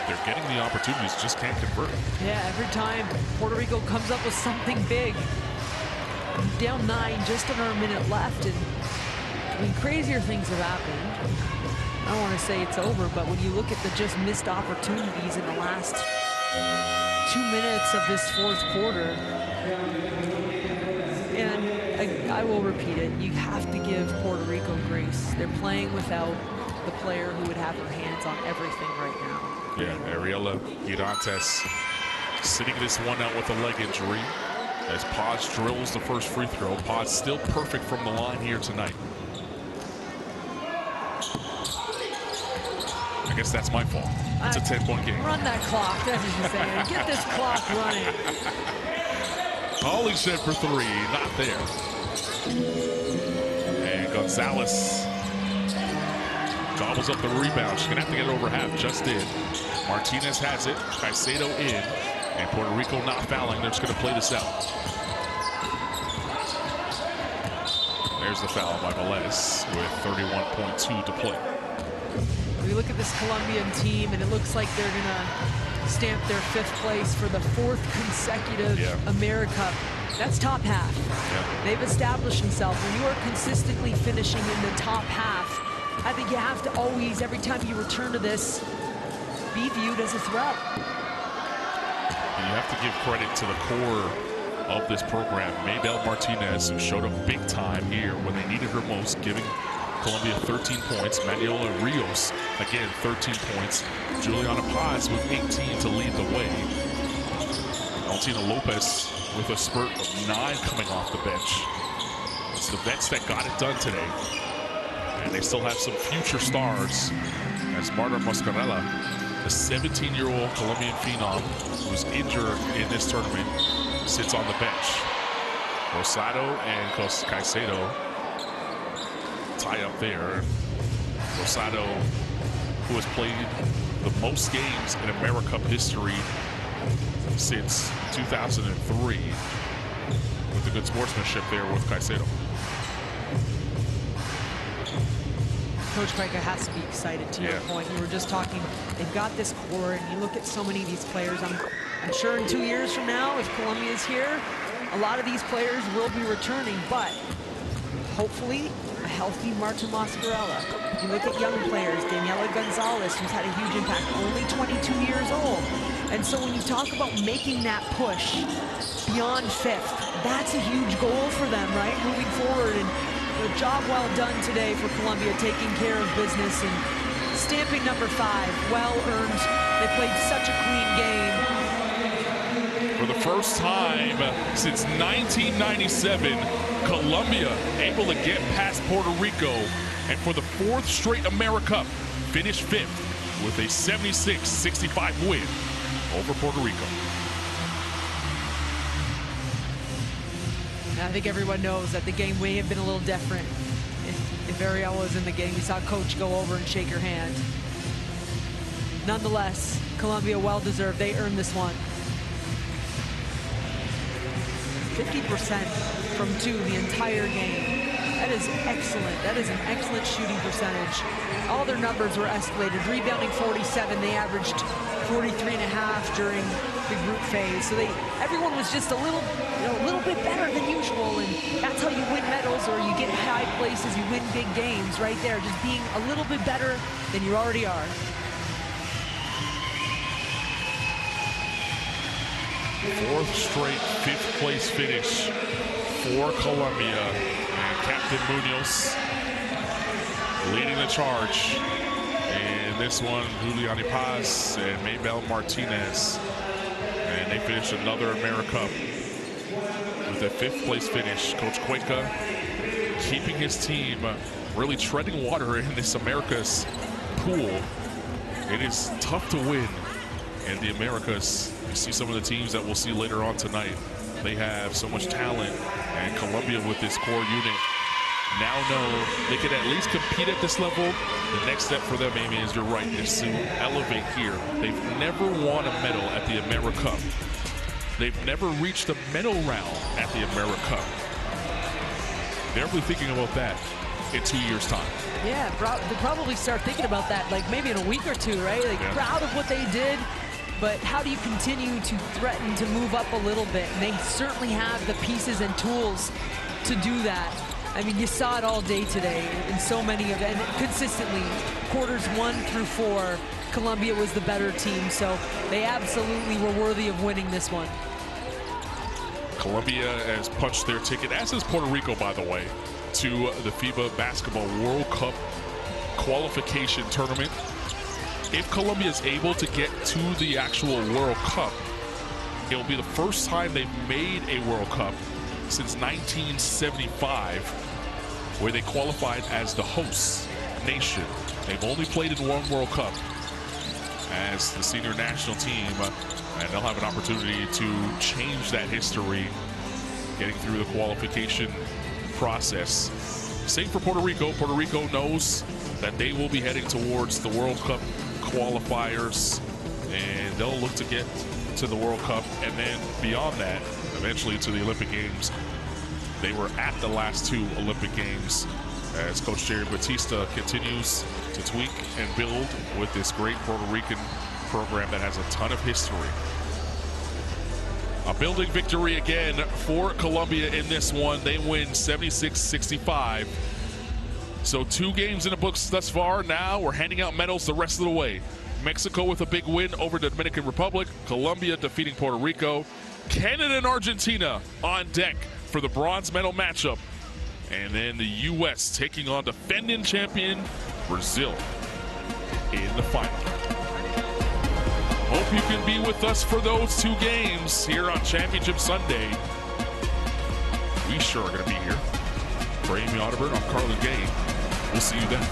They're getting the opportunities, just can't convert. Yeah, every time Puerto Rico comes up with something big. Down 9, just under a minute left, and I mean, crazier things have happened. I don't want to say it's over, but when you look at the just missed opportunities in the last 2 minutes of this fourth quarter, and I will repeat it, you have to give Puerto Rico grace. They're playing without the player who would have her hands on everything right now. Yeah, Ariela Girantes sitting this one out with a leg injury as Paz drills the first free throw. Paz still perfect from the line here tonight. I guess that's my fault. It's a 10-point game. Run that clock, that's what you're saying. Get this clock running. Holly said for 3, not there. And Gonzalez gobbles up the rebound. She's gonna have to get it over half, just did. Martinez has it, Caicedo in, and Puerto Rico not fouling. They're just gonna play this out. There's the foul by Velez with 31.2 to play. We look at this Colombian team, and it looks like they're gonna stamp their 5th place for the 4th consecutive AmeriCup. That's top half. Yeah. They've established themselves. When you are consistently finishing in the top half, I think you have to always, every time you return to this, be viewed as a threat. And you have to give credit to the core of this program. Maybelle Martinez, who showed up big time here when they needed her most, giving Colombia 13 points. Manuela Rios, again, 13 points. Juliana Paz with 18 to lead the way. Altina Lopez with a spurt of 9 coming off the bench. It's the vets that got it done today. And they still have some future stars, as Marta Mascarella, the 17-year-old Colombian phenom who was injured in this tournament, sits on the bench. Rosado and Caicedo tie up there. Rosado, who has played the most games in AmeriCup history since 2003, with the good sportsmanship there with Caicedo. Coach Craig has to be excited, to your point. You were just talking, they've got this core, and you look at so many of these players. I'm sure in 2 years from now, if Colombia is here, a lot of these players will be returning, but hopefully a healthy Marta Mascarella. You look at young players, Daniela Gonzalez, who's had a huge impact, only 22 years old. And so when you talk about making that push beyond 5th, that's a huge goal for them, right, moving forward. And a job well done today for Colombia, taking care of business and stamping number 5, well earned. They played such a clean game. For the first time since 1997, Colombia able to get past Puerto Rico, and for the 4th straight AmeriCup, finished 5th with a 76-65 win over Puerto Rico. I think everyone knows that the game may have been a little different if Ariel was in the game. We saw Coach go over and shake her hand. Nonetheless, Colombia well-deserved. They earned this one. 50% from 2 the entire game. That is excellent. That is an excellent shooting percentage. All their numbers were escalated. Rebounding 47, they averaged 43.5 during the group phase. So everyone was just a little bit better than usual, and that's how you win medals, or you get high places, you win big games right there, just being a little bit better than you already are. Fourth straight 5th place finish for Colombia, and Captain Munoz leading the charge. And this one, Juliani Paz and Maybell Martinez. And they finished another AmeriCup with a 5th place finish. Coach Cuenca keeping his team really treading water in this Americas pool. It is tough to win in the Americas. You see some of the teams that we'll see later on tonight. They have so much talent, and Colombia with this core unit now know they could at least compete at this level. The next step for them, Amy, is you're right, is to elevate here. They've never won a medal at the AmeriCup. They've never reached a medal round at the AmeriCup. They're really thinking about that in 2 years' time. Yeah, they'll probably start thinking about that like maybe in a week or two, right? Like proud of what they did, but how do you continue to threaten to move up a little bit? And they certainly have the pieces and tools to do that. I mean, you saw it all day today in so many of them, and consistently, quarters 1 through 4, Colombia was the better team, so they absolutely were worthy of winning this one. Colombia has punched their ticket, as has Puerto Rico, by the way, to the FIBA Basketball World Cup qualification tournament. If Colombia is able to get to the actual World Cup, it'll be the first time they've made a World Cup since 1975, where they qualified as the host nation. They've only played in one World Cup as the senior national team, and they'll have an opportunity to change that history, getting through the qualification process. Same for Puerto Rico. Puerto Rico knows that they will be heading towards the World Cup qualifiers, and they'll look to get to the World Cup, and then beyond that, eventually to the Olympic Games. They were at the last 2 Olympic Games as Coach Jerry Batista continues to tweak and build with this great Puerto Rican program that has a ton of history. A building victory again for Colombia in this one. They win 76-65. So 2 games in the books thus far. Now we're handing out medals the rest of the way. Mexico with a big win over the Dominican Republic. Colombia defeating Puerto Rico. Canada and Argentina on deck for the bronze medal matchup. And then the U.S. taking on defending champion Brazil in the final. Hope you can be with us for those 2 games here on Championship Sunday. We sure are going to be here. For Amy Audubon, I'm Carlin Gay. We'll see you then.